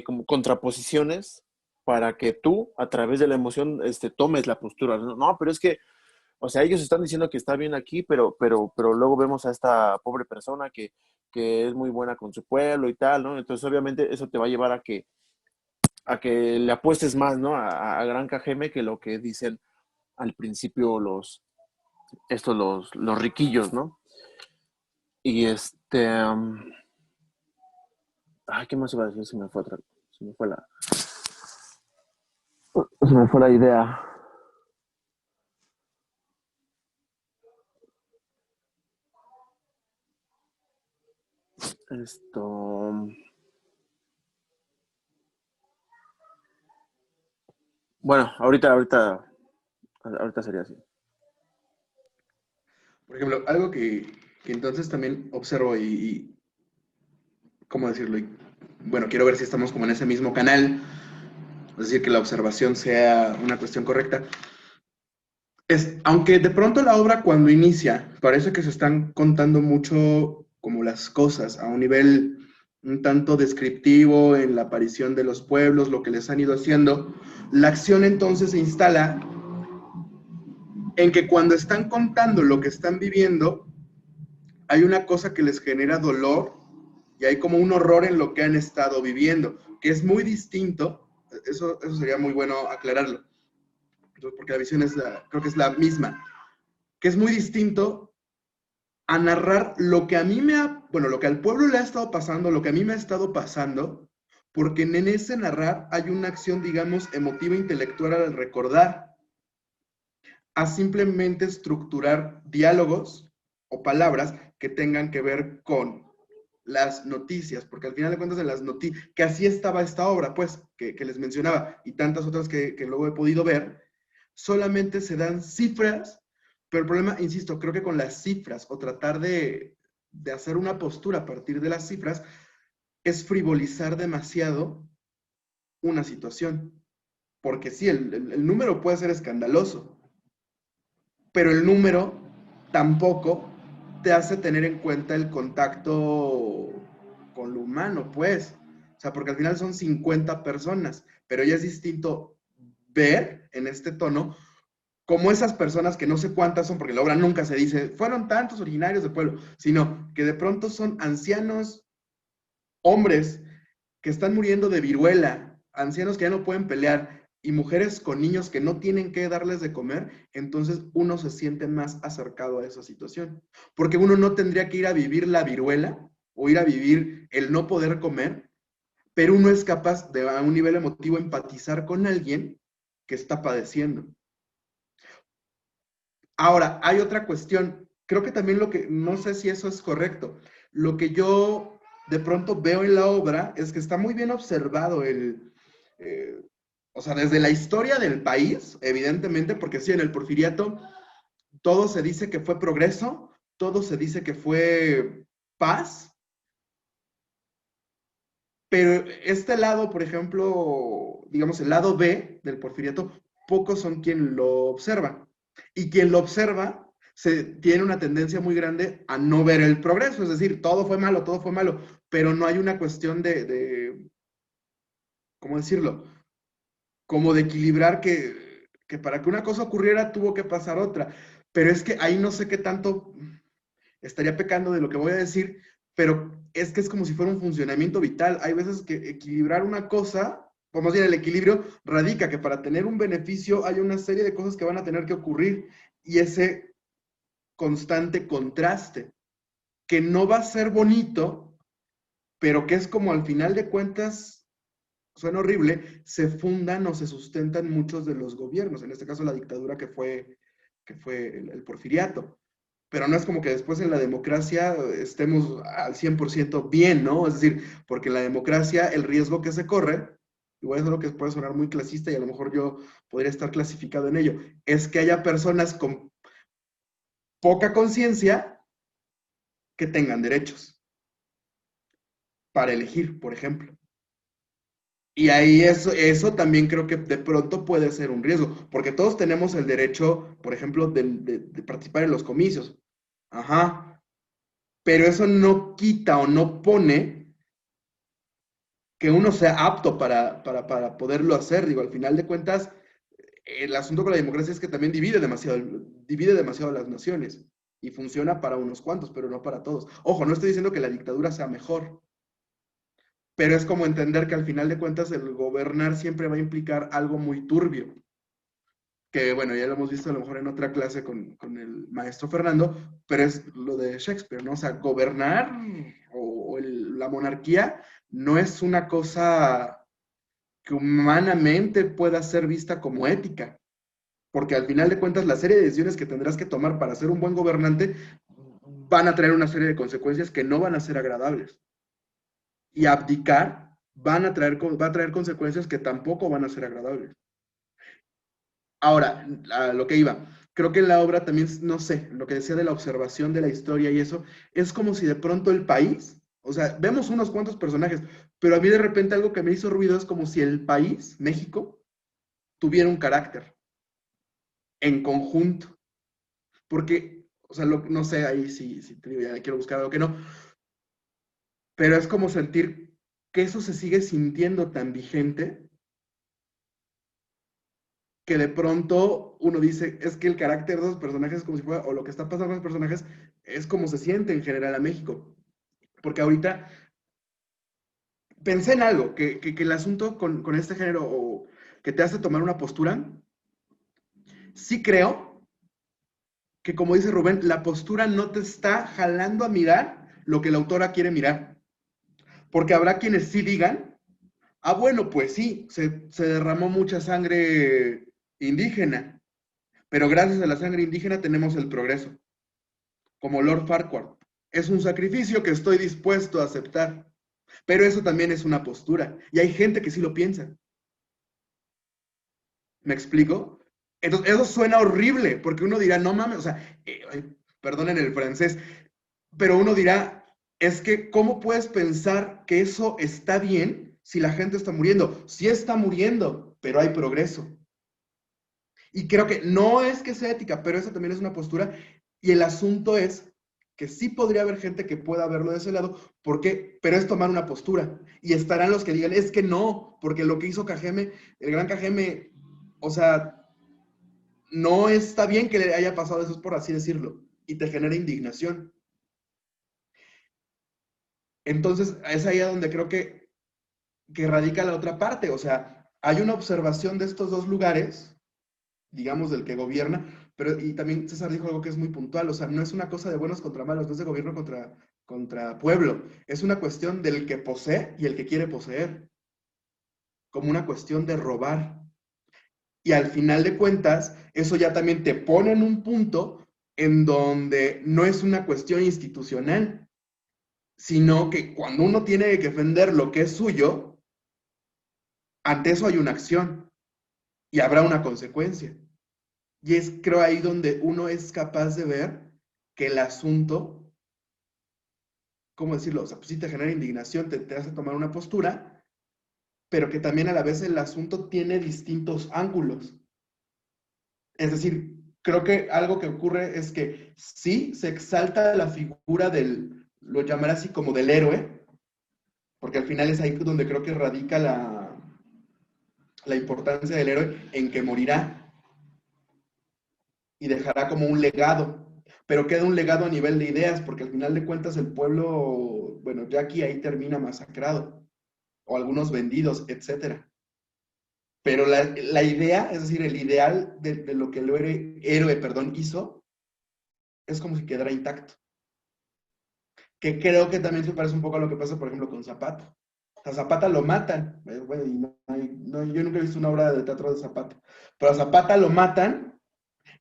como contraposiciones para que tú, a través de la emoción, tomes la postura. No, pero es que, o sea, ellos están diciendo que está bien aquí, pero luego vemos a esta pobre persona que es muy buena con su pueblo y tal, ¿no? Entonces, obviamente, eso te va a llevar a que le apuestes más, ¿no? A Gran Cajeme que lo que dicen al principio los riquillos, ¿no? Y ¿qué más iba a decir? Se me fue la idea. Bueno, ahorita sería así. Por ejemplo, algo que entonces también observo y ¿cómo decirlo? Bueno, quiero ver si estamos como en ese mismo canal, es decir, que la observación sea una cuestión correcta. Aunque de pronto la obra cuando inicia parece que se están contando mucho como las cosas a un nivel un tanto descriptivo en la aparición de los pueblos, lo que les han ido haciendo, la acción entonces se instala en que cuando están contando lo que están viviendo, hay una cosa que les genera dolor y hay como un horror en lo que han estado viviendo, que es muy distinto, eso sería muy bueno aclararlo, porque la visión creo que es la misma, que es muy distinto a narrar lo que a mí lo que al pueblo le ha estado pasando, lo que a mí me ha estado pasando, porque en ese narrar hay una acción, digamos, emotiva, intelectual al recordar, a simplemente estructurar diálogos o palabras que tengan que ver con las noticias, porque al final de cuentas en las noticias, que así estaba esta obra, pues, que les mencionaba, y tantas otras que luego he podido ver, solamente se dan cifras, pero el problema, insisto, creo que con las cifras, o tratar de hacer una postura a partir de las cifras, es frivolizar demasiado una situación. Porque sí, el número puede ser escandaloso, pero el número tampoco te hace tener en cuenta el contacto con lo humano, pues. O sea, porque al final son 50 personas, pero ya es distinto ver en este tono como esas personas que no sé cuántas son, porque la obra nunca se dice, fueron tantos originarios del pueblo, sino que de pronto son ancianos, hombres que están muriendo de viruela, ancianos que ya no pueden pelear y mujeres con niños que no tienen que darles de comer, entonces uno se siente más acercado a esa situación. Porque uno no tendría que ir a vivir la viruela o ir a vivir el no poder comer, pero uno es capaz de a un nivel emotivo empatizar con alguien que está padeciendo. Ahora, hay otra cuestión. Creo que también no sé si eso es correcto. Lo que yo de pronto veo en la obra es que está muy bien observado o sea, desde la historia del país, evidentemente, porque sí, en el Porfiriato todo se dice que fue progreso, todo se dice que fue paz, pero este lado, por ejemplo, digamos el lado B del Porfiriato, pocos son quien lo observa. Y quien lo observa tiene una tendencia muy grande a no ver el progreso, es decir, todo fue malo, pero no hay una cuestión ¿cómo decirlo? Como de equilibrar que para que una cosa ocurriera tuvo que pasar otra. Pero es que ahí no sé qué tanto estaría pecando de lo que voy a decir, pero es que es como si fuera un funcionamiento vital. Hay veces que equilibrar una cosa, o más bien el equilibrio, radica que para tener un beneficio hay una serie de cosas que van a tener que ocurrir y ese constante contraste, que no va a ser bonito, pero que es como al final de cuentas, suena horrible, se fundan o se sustentan muchos de los gobiernos, en este caso la dictadura que fue el porfiriato. Pero no es como que después en la democracia estemos al 100% bien, ¿no? Es decir, porque en la democracia el riesgo que se corre, igual es algo que puede sonar muy clasista y a lo mejor yo podría estar clasificado en ello, es que haya personas con poca conciencia que tengan derechos para elegir, por ejemplo. Y ahí eso también creo que de pronto puede ser un riesgo, porque todos tenemos el derecho, por ejemplo, de participar en los comicios. Ajá. Pero eso no quita o no pone que uno sea apto para poderlo hacer. Digo, al final de cuentas, el asunto con la democracia es que también divide demasiado a las naciones y funciona para unos cuantos, pero no para todos. Ojo, no estoy diciendo que la dictadura sea mejor, pero es como entender que al final de cuentas el gobernar siempre va a implicar algo muy turbio, que bueno, ya lo hemos visto a lo mejor en otra clase con el maestro Fernando, pero es lo de Shakespeare, ¿no? O sea, gobernar la monarquía no es una cosa que humanamente pueda ser vista como ética, porque al final de cuentas la serie de decisiones que tendrás que tomar para ser un buen gobernante van a traer una serie de consecuencias que no van a ser agradables. Y abdicar va a traer consecuencias que tampoco van a ser agradables. Ahora, a lo que iba, creo que en la obra también, no sé, lo que decía de la observación de la historia y eso, es como si de pronto el país, o sea, vemos unos cuantos personajes, pero a mí de repente algo que me hizo ruido es como si el país, México, tuviera un carácter en conjunto. Porque, o sea, no sé ahí si te digo, ya quiero buscar algo que no, pero es como sentir que eso se sigue sintiendo tan vigente que de pronto uno dice, es que el carácter de los personajes es como si fuera, o lo que está pasando con los personajes es como se siente en general a México. Porque ahorita pensé en algo, que el asunto con este género, o que te hace tomar una postura, sí creo que, como dice Rubén, la postura no te está jalando a mirar lo que la autora quiere mirar. Porque habrá quienes sí digan, ah, bueno, pues sí, se derramó mucha sangre indígena, pero gracias a la sangre indígena tenemos el progreso. Como Lord Farquaad. Es un sacrificio que estoy dispuesto a aceptar. Pero eso también es una postura. Y hay gente que sí lo piensa. ¿Me explico? Entonces, eso suena horrible, porque uno dirá, no mames, o sea, perdonen el francés, pero uno dirá, es que, ¿cómo puedes pensar que eso está bien si la gente está muriendo? Sí está muriendo, pero hay progreso. Y creo que no es que sea ética, pero eso también es una postura. Y el asunto es que sí podría haber gente que pueda verlo de ese lado, porque, pero es tomar una postura. Y estarán los que digan, es que no, porque lo que hizo Cajeme, el gran Cajeme, o sea, no está bien que le haya pasado eso, por así decirlo, y te genera indignación. Entonces, es ahí donde creo que radica la otra parte. O sea, hay una observación de estos dos lugares, digamos, del que gobierna, pero y también César dijo algo que es muy puntual, o sea, no es una cosa de buenos contra malos, no es de gobierno contra pueblo, es una cuestión del que posee y el que quiere poseer, como una cuestión de robar. Y al final de cuentas, eso ya también te pone en un punto en donde no es una cuestión institucional, sino que cuando uno tiene que defender lo que es suyo, ante eso hay una acción y habrá una consecuencia. Y es, creo, ahí donde uno es capaz de ver que el asunto, ¿cómo decirlo? O sea, pues sí te genera indignación, te hace tomar una postura, pero que también a la vez el asunto tiene distintos ángulos. Es decir, creo que algo que ocurre es que sí se exalta la figura del, lo llamaré así como del héroe, porque al final es ahí donde creo que radica la importancia del héroe, en que morirá y dejará como un legado, pero queda un legado a nivel de ideas, porque al final de cuentas el pueblo, bueno, Jackie ahí termina masacrado, o algunos vendidos, etcétera. Pero la idea, es decir, el ideal de lo que el héroe hizo, es como si quedara intacto. Que creo que también se parece un poco a lo que pasa, por ejemplo, con Zapata. A Zapata lo matan. Bueno, y yo nunca he visto una obra de teatro de Zapata. Pero a Zapata lo matan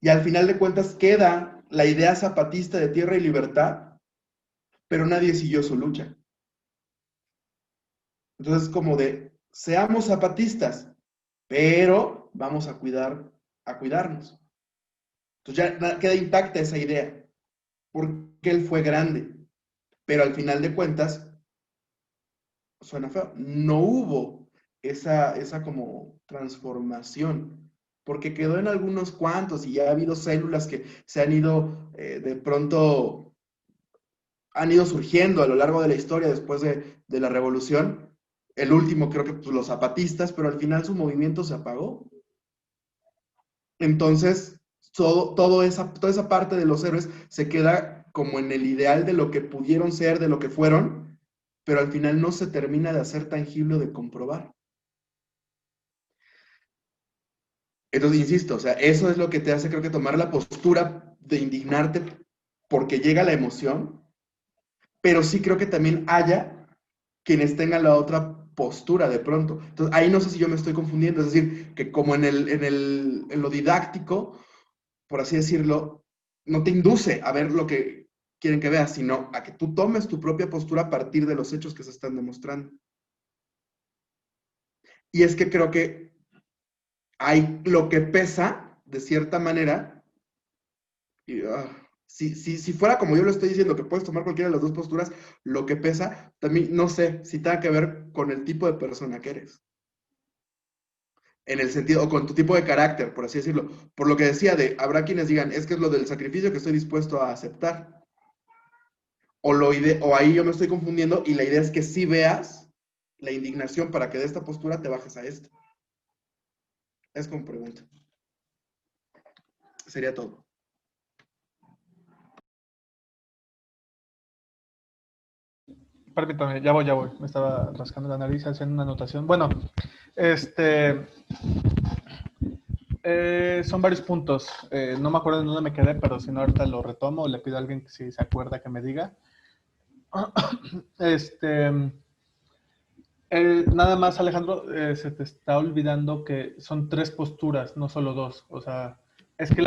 y al final de cuentas queda la idea zapatista de tierra y libertad, pero nadie siguió su lucha. Entonces, como de, seamos zapatistas, pero vamos a cuidarnos. Entonces ya queda intacta esa idea, porque él fue grande, pero al final de cuentas, suena feo, no hubo esa como transformación, porque quedó en algunos cuantos y ya ha habido células que se han ido, de pronto, han ido surgiendo a lo largo de la historia después de la revolución. El último creo que pues, los zapatistas, pero al final su movimiento se apagó. Entonces, toda esa parte de los héroes se queda como en el ideal de lo que pudieron ser, de lo que fueron, pero al final no se termina de hacer tangible o de comprobar. Entonces, insisto, o sea, eso es lo que te hace, creo que, tomar la postura de indignarte porque llega la emoción, pero sí creo que también haya quienes tengan la otra postura de pronto. Entonces, ahí no sé si yo me estoy confundiendo, es decir, que como en lo didáctico, por así decirlo, no te induce a ver lo que quieren que veas, sino a que tú tomes tu propia postura a partir de los hechos que se están demostrando. Y es que creo que hay lo que pesa, de cierta manera, y, si fuera como yo lo estoy diciendo, que puedes tomar cualquiera de las dos posturas, lo que pesa, también no sé si tenga que ver con el tipo de persona que eres. En el sentido, o con tu tipo de carácter, por así decirlo. Por lo que decía habrá quienes digan, es que es lo del sacrificio que estoy dispuesto a aceptar. O ahí yo me estoy confundiendo y la idea es que sí veas la indignación para que de esta postura te bajes a esta. Es como pregunta. Sería todo. Permítame, ya voy. Me estaba rascando la nariz haciendo una anotación. Bueno, son varios puntos. No me acuerdo en dónde me quedé, pero si no, ahorita lo retomo. Le pido a alguien que si se acuerda que me diga. Nada más, Alejandro, se te está olvidando que son 3 posturas, no solo 2. O sea, es que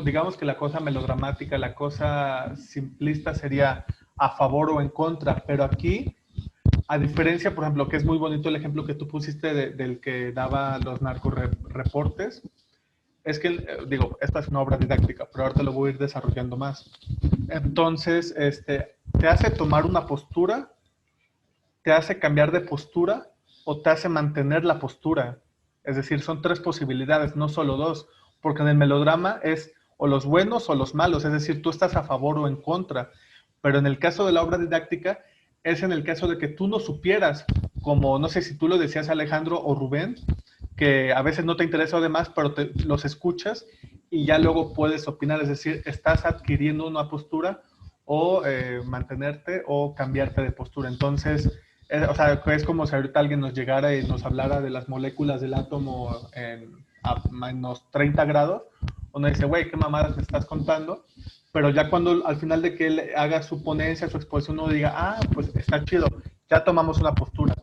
digamos que la cosa melodramática, la cosa simplista sería a favor o en contra, pero aquí, a diferencia, por ejemplo, que es muy bonito el ejemplo que tú pusiste del que daba los narcoreportes, es que, digo, esta es una obra didáctica, pero ahorita lo voy a ir desarrollando más. Entonces, te hace tomar una postura, te hace cambiar de postura o te hace mantener la postura. Es decir, son 3 posibilidades, no solo 2, porque en el melodrama es o los buenos o los malos, es decir, tú estás a favor o en contra, pero en el caso de la obra didáctica es en el caso de que tú no supieras, como no sé si tú lo decías, Alejandro o Rubén, que a veces no te interesa además, pero los escuchas y ya luego puedes opinar, es decir, estás adquiriendo una postura o mantenerte o cambiarte de postura. Entonces, o sea, es como si ahorita alguien nos llegara y nos hablara de las moléculas del átomo a menos 30 grados, uno dice, güey, ¿qué mamadas me estás contando? Pero ya cuando al final de que él haga su ponencia, su exposición, uno diga, ah, pues está chido, ya tomamos una postura.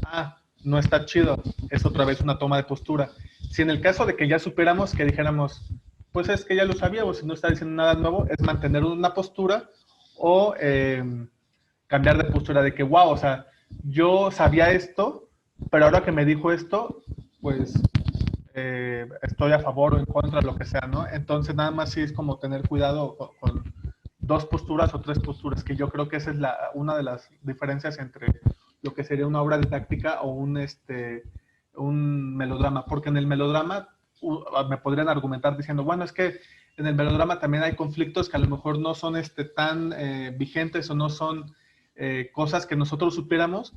Ah, no está chido, es otra vez una toma de postura. Si en el caso de que ya superamos, que dijéramos, pues es que ya lo sabíamos y no está diciendo nada nuevo, es mantener una postura o cambiar de postura de que, wow, o sea, yo sabía esto, pero ahora que me dijo esto, pues estoy a favor o en contra, lo que sea, ¿no? Entonces nada más sí es como tener cuidado con 2 posturas o 3 posturas, que yo creo que esa es una de las diferencias entre lo que sería una obra didáctica o un melodrama, porque en el melodrama me podrían argumentar diciendo, bueno, es que en el melodrama también hay conflictos que a lo mejor no son tan vigentes o no son cosas que nosotros supiéramos,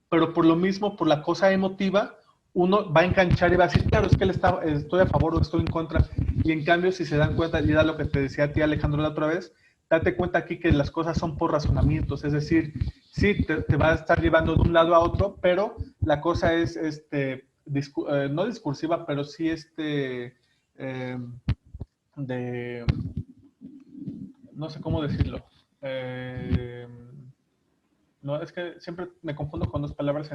pero por lo mismo, por la cosa emotiva, uno va a enganchar y va a decir, claro, es que estoy a favor o estoy en contra. Y en cambio, si se dan cuenta, y era lo que te decía a ti, Alejandro, la otra vez, date cuenta aquí que las cosas son por razonamientos, es decir, sí, te va a estar llevando de un lado a otro, pero la cosa es, no discursiva, pero sí no sé cómo decirlo. No, es que siempre me confundo con 2 palabras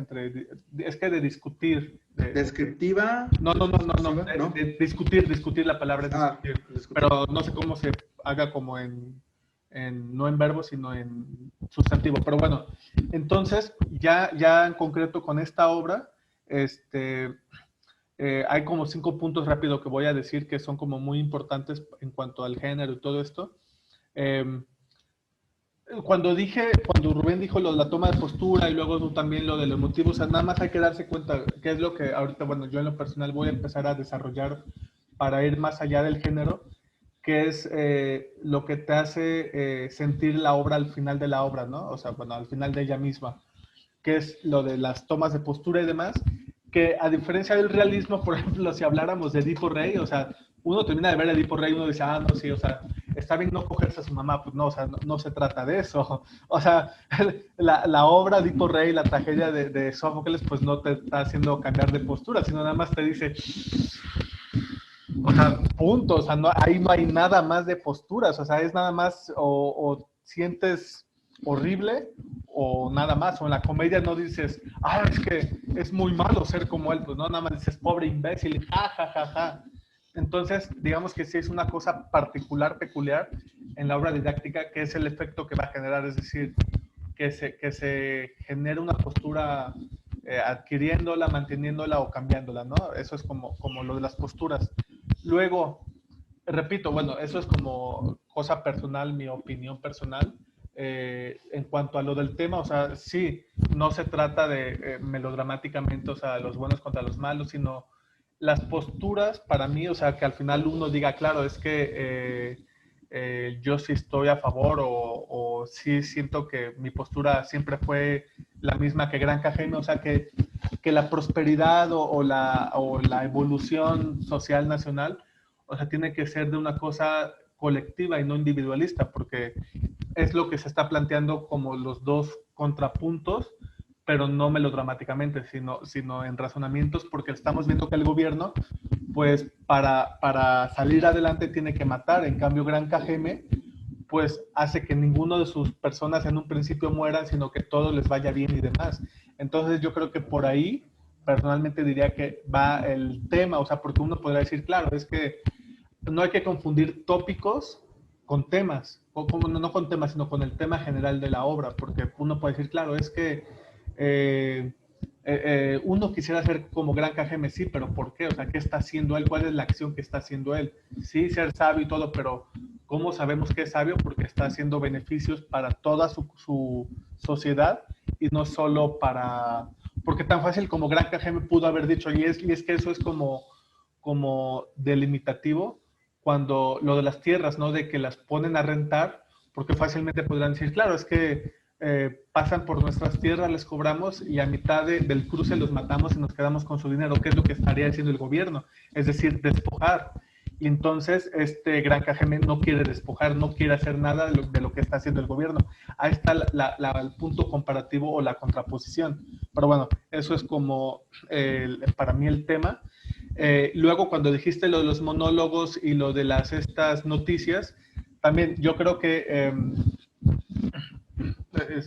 es que de discutir. ¿Descriptiva? No. De discutir, la palabra es discutir. Pero no sé cómo se haga como no en verbo, sino en sustantivo. Pero bueno, entonces, ya en concreto con esta obra, hay como 5 puntos rápido que voy a decir que son como muy importantes en cuanto al género y todo esto. Cuando Rubén dijo la toma de postura y luego también lo de los motivos, o sea, nada más hay que darse cuenta qué es lo que ahorita, bueno, yo en lo personal voy a empezar a desarrollar para ir más allá del género, que es lo que te hace sentir la obra al final de la obra, ¿no? O sea, bueno, al final de ella misma, que es lo de las tomas de postura y demás, que a diferencia del realismo, por ejemplo, si habláramos de Edipo Rey, o sea, uno termina de ver a Edipo Rey y uno dice, ah, no, sí, o sea, está bien no cogerse a su mamá, pues no, o sea, no se trata de eso. O sea, la obra Edipo Rey, la tragedia de Sófocles, pues no te está haciendo cambiar de postura, sino nada más te dice, o sea, punto, o sea, ahí no hay nada más de posturas, o sea, es nada más, o sientes horrible, o nada más, o en la comedia no dices, ah, es que es muy malo ser como él, pues no, nada más dices, pobre imbécil, ja, ja, ja, ja. Entonces, digamos que sí es una cosa peculiar en la obra didáctica, que es el efecto que va a generar, es decir, que se genere una postura adquiriéndola, manteniéndola o cambiándola, ¿no? Eso es como lo de las posturas. Luego, repito, bueno, eso es como cosa personal, mi opinión personal. En cuanto a lo del tema, o sea, sí, no se trata de melodramáticamente, o sea, los buenos contra los malos, sino las posturas para mí, o sea, que al final uno diga, claro, es que yo sí estoy a favor o sí siento que mi postura siempre fue la misma que Granja Jaime, o sea, que la prosperidad o la evolución social nacional, o sea, tiene que ser de una cosa colectiva y no individualista, porque es lo que se está planteando como los dos contrapuntos, pero no melodramáticamente, sino en razonamientos, porque estamos viendo que el gobierno, pues para salir adelante tiene que matar. En cambio, Gran KGM, pues hace que ninguno de sus personas en un principio mueran, sino que todo les vaya bien y demás. Entonces yo creo que por ahí, personalmente diría que va el tema, o sea, porque uno podría decir, claro, es que no hay que confundir tópicos con temas, o como, no con temas, sino con el tema general de la obra, porque uno puede decir, claro, es que uno quisiera ser como Gran KGM, sí, pero ¿por qué? O sea, ¿qué está haciendo él? ¿Cuál es la acción que está haciendo él? Sí, ser sabio y todo, pero ¿cómo sabemos que es sabio? Porque está haciendo beneficios para toda su sociedad y no solo para... Porque tan fácil como Gran KGM pudo haber dicho, y es que eso es como delimitativo cuando lo de las tierras, ¿no? De que las ponen a rentar, porque fácilmente podrán decir, claro, es que pasan por nuestras tierras, les cobramos y a mitad del cruce los matamos y nos quedamos con su dinero, que es lo que estaría haciendo el gobierno, es decir, despojar. Y entonces este Gran KGM no quiere despojar, no quiere hacer nada de lo que está haciendo el gobierno. Ahí está el punto comparativo o la contraposición. Pero bueno, eso es como para mí el tema. Luego, cuando dijiste lo de los monólogos y lo de estas noticias, también yo creo que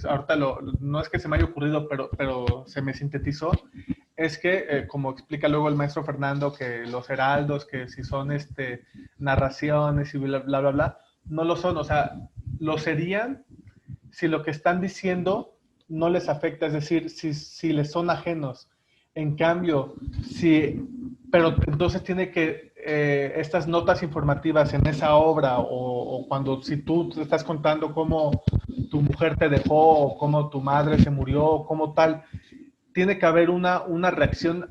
ahorita no es que se me haya ocurrido, pero se me sintetizó, es que, como explica luego el maestro Fernando, que los heraldos, que si son narraciones y bla, bla, bla, bla, no lo son, o sea, lo serían si lo que están diciendo no les afecta, es decir, si les son ajenos. En cambio, pero entonces tiene que estas notas informativas en esa obra o cuando si tú te estás contando cómo tu mujer te dejó o cómo tu madre se murió o cómo tal, tiene que haber una reacción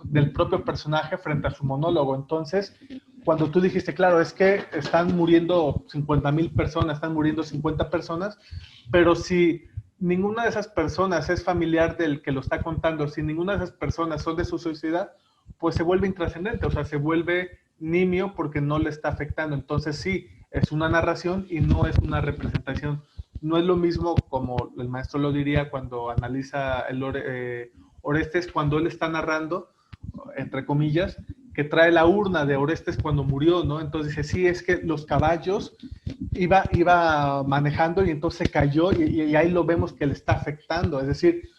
del propio personaje frente a su monólogo. Entonces, cuando tú dijiste, claro, es que están muriendo 50,000 personas, están muriendo 50 personas, pero si ninguna de esas personas es familiar del que lo está contando, si ninguna de esas personas son de su sociedad, pues se vuelve intrascendente, o sea, se vuelve nimio porque no le está afectando. Entonces sí, es una narración y no es una representación. No es lo mismo como el maestro lo diría cuando analiza Orestes, cuando él está narrando, entre comillas, que trae la urna de Orestes cuando murió, ¿no? Entonces dice, sí, es que los caballos iba manejando y entonces cayó y ahí lo vemos que le está afectando, es decir,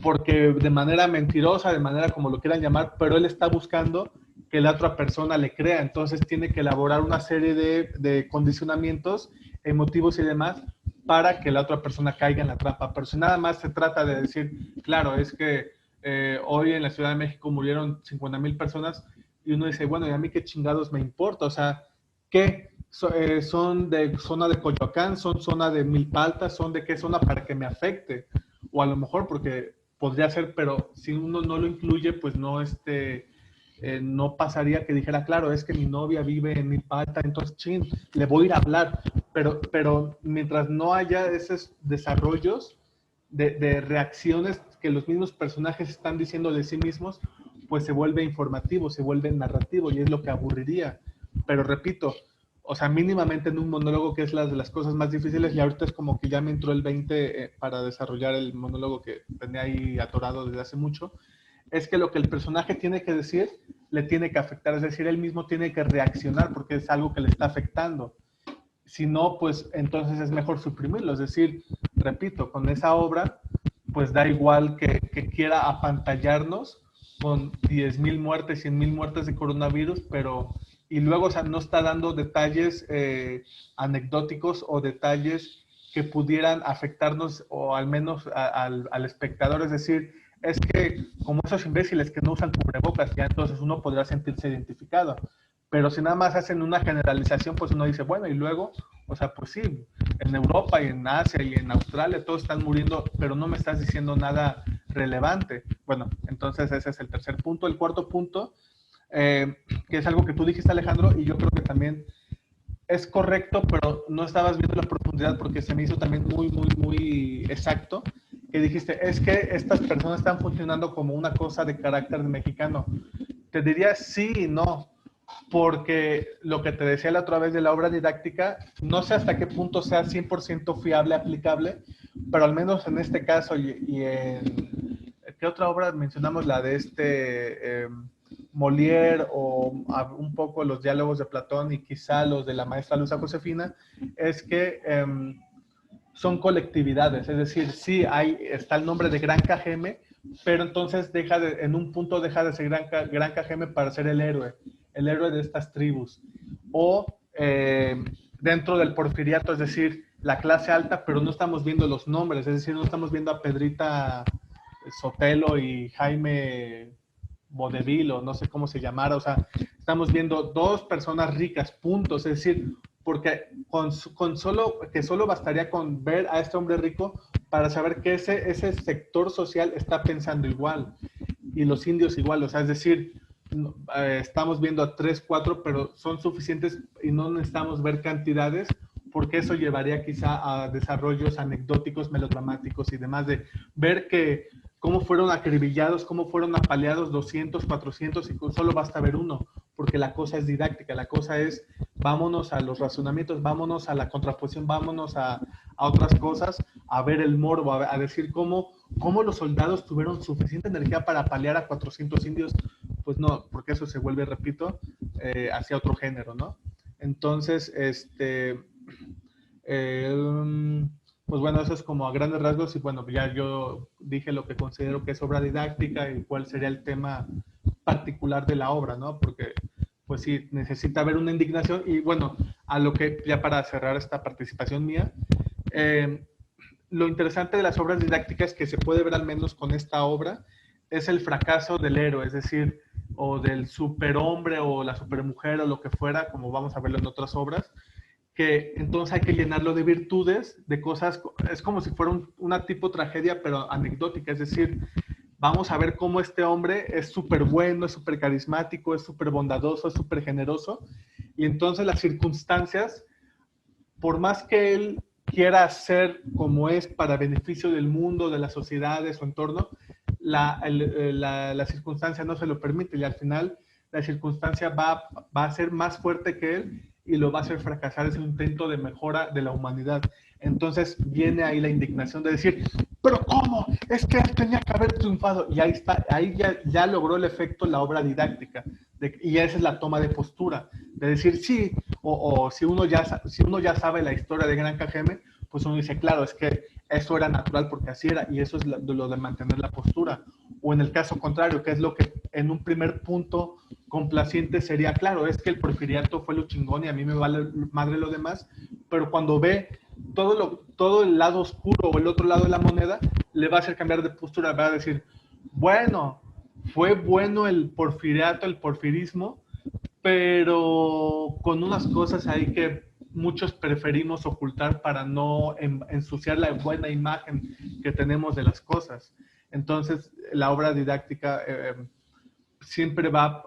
porque de manera mentirosa, de manera como lo quieran llamar, pero él está buscando que la otra persona le crea, entonces tiene que elaborar una serie de condicionamientos emotivos y demás para que la otra persona caiga en la trampa, pero si nada más se trata de decir, claro, es que hoy en la Ciudad de México murieron 50,000 personas y uno dice, bueno, ¿y a mí qué chingados me importa? O sea, ¿qué? ¿Son de zona de Coyoacán? ¿Son zona de Milpa Alta? ¿Son de qué zona para que me afecte? O a lo mejor porque podría ser, pero si uno no lo incluye, pues no, no pasaría que dijera, claro, es que mi novia vive en Milpa Alta, entonces, chin, le voy a ir a hablar. Pero mientras no haya esos desarrollos de reacciones que los mismos personajes están diciendo de sí mismos, pues se vuelve informativo, se vuelve narrativo y es lo que aburriría. Pero repito, o sea, mínimamente en un monólogo que es de las cosas más difíciles y ahorita es como que ya me entró el 20 para desarrollar el monólogo que tenía ahí atorado desde hace mucho, es que lo que el personaje tiene que decir le tiene que afectar, es decir, él mismo tiene que reaccionar porque es algo que le está afectando. Si no, pues entonces es mejor suprimirlo, es decir, repito, con esa obra, pues da igual que quiera apantallarnos con 10,000 muertes, 100,000 muertes de coronavirus, pero y luego, o sea, no está dando detalles anecdóticos o detalles que pudieran afectarnos o al menos al espectador, es decir, es que como esos imbéciles que no usan cubrebocas, ya entonces uno podrá sentirse identificado, pero si nada más hacen una generalización, pues uno dice, bueno, y luego, o sea, pues sí, en Europa y en Asia y en Australia todos están muriendo, pero no me estás diciendo nada relevante. Bueno, entonces ese es el tercer punto. El cuarto punto, que es algo que tú dijiste, Alejandro, y yo creo que también es correcto, pero no estabas viendo la profundidad porque se me hizo también muy, muy, muy exacto, que dijiste, es que estas personas están funcionando como una cosa de carácter mexicano. Te diría sí y no, porque lo que te decía la otra vez de la obra didáctica, no sé hasta qué punto sea 100% fiable, aplicable, pero al menos en este caso y en... ¿Qué otra obra mencionamos? La de Molière o un poco los diálogos de Platón y quizá los de la maestra Luisa Josefina, es que son colectividades, es decir, sí está el nombre de Gran Cajeme, pero entonces en un punto deja de ser Gran Cajeme para ser el héroe de estas tribus. O dentro del porfiriato, es decir, la clase alta, pero no estamos viendo los nombres, es decir, no estamos viendo a Pedrita Sotelo y Jaime Vodevil, o no sé cómo se llamara, o sea, estamos viendo dos personas ricas, puntos, es decir, porque solo bastaría con ver a este hombre rico para saber que ese sector social está pensando igual, y los indios igual, o sea, es decir, estamos viendo a 3, 4, pero son suficientes y no necesitamos ver cantidades, porque eso llevaría quizá a desarrollos anecdóticos, melodramáticos y demás, de ver que cómo fueron acribillados, cómo fueron apaleados 200, 400 y solo basta ver uno, porque la cosa es didáctica, la cosa es vámonos a los razonamientos, vámonos a la contraposición, vámonos a otras cosas, a ver el morbo, a decir cómo los soldados tuvieron suficiente energía para apalear a 400 indios, pues no, porque eso se vuelve, repito, hacia otro género, ¿no? Entonces, pues bueno, eso es como a grandes rasgos y bueno, ya yo dije lo que considero que es obra didáctica y cuál sería el tema particular de la obra, ¿no? Porque pues sí, necesita haber una indignación y bueno, a lo que ya para cerrar esta participación mía, lo interesante de las obras didácticas que se puede ver al menos con esta obra es el fracaso del héroe, es decir, o del superhombre o la supermujer o lo que fuera, como vamos a verlo en otras obras, que entonces hay que llenarlo de virtudes, de cosas, es como si fuera una tipo tragedia, pero anecdótica, es decir, vamos a ver cómo este hombre es súper bueno, es súper carismático, es súper bondadoso, es súper generoso, y entonces las circunstancias, por más que él quiera ser como es para beneficio del mundo, de la sociedad, de su entorno, la circunstancia no se lo permite y al final la circunstancia va a ser más fuerte que él y lo va a hacer fracasar ese intento de mejora de la humanidad. Entonces viene ahí la indignación de decir, pero ¿cómo? Es que él tenía que haber triunfado. Y ahí está, ahí ya logró el efecto la obra didáctica. Y esa es la toma de postura, de decir sí, o si uno ya sabe la historia de Gran Cajeme, pues uno dice, claro, es que eso era natural porque así era, y eso es lo de mantener la postura. O en el caso contrario, que es lo que en un primer punto complaciente sería, claro, es que el porfiriato fue lo chingón y a mí me vale madre lo demás, pero cuando ve todo el lado oscuro o el otro lado de la moneda, le va a hacer cambiar de postura, va a decir, bueno, fue bueno el porfiriato, el porfirismo, pero con unas cosas ahí que muchos preferimos ocultar para no ensuciar la buena imagen que tenemos de las cosas. Entonces, la obra didáctica siempre va,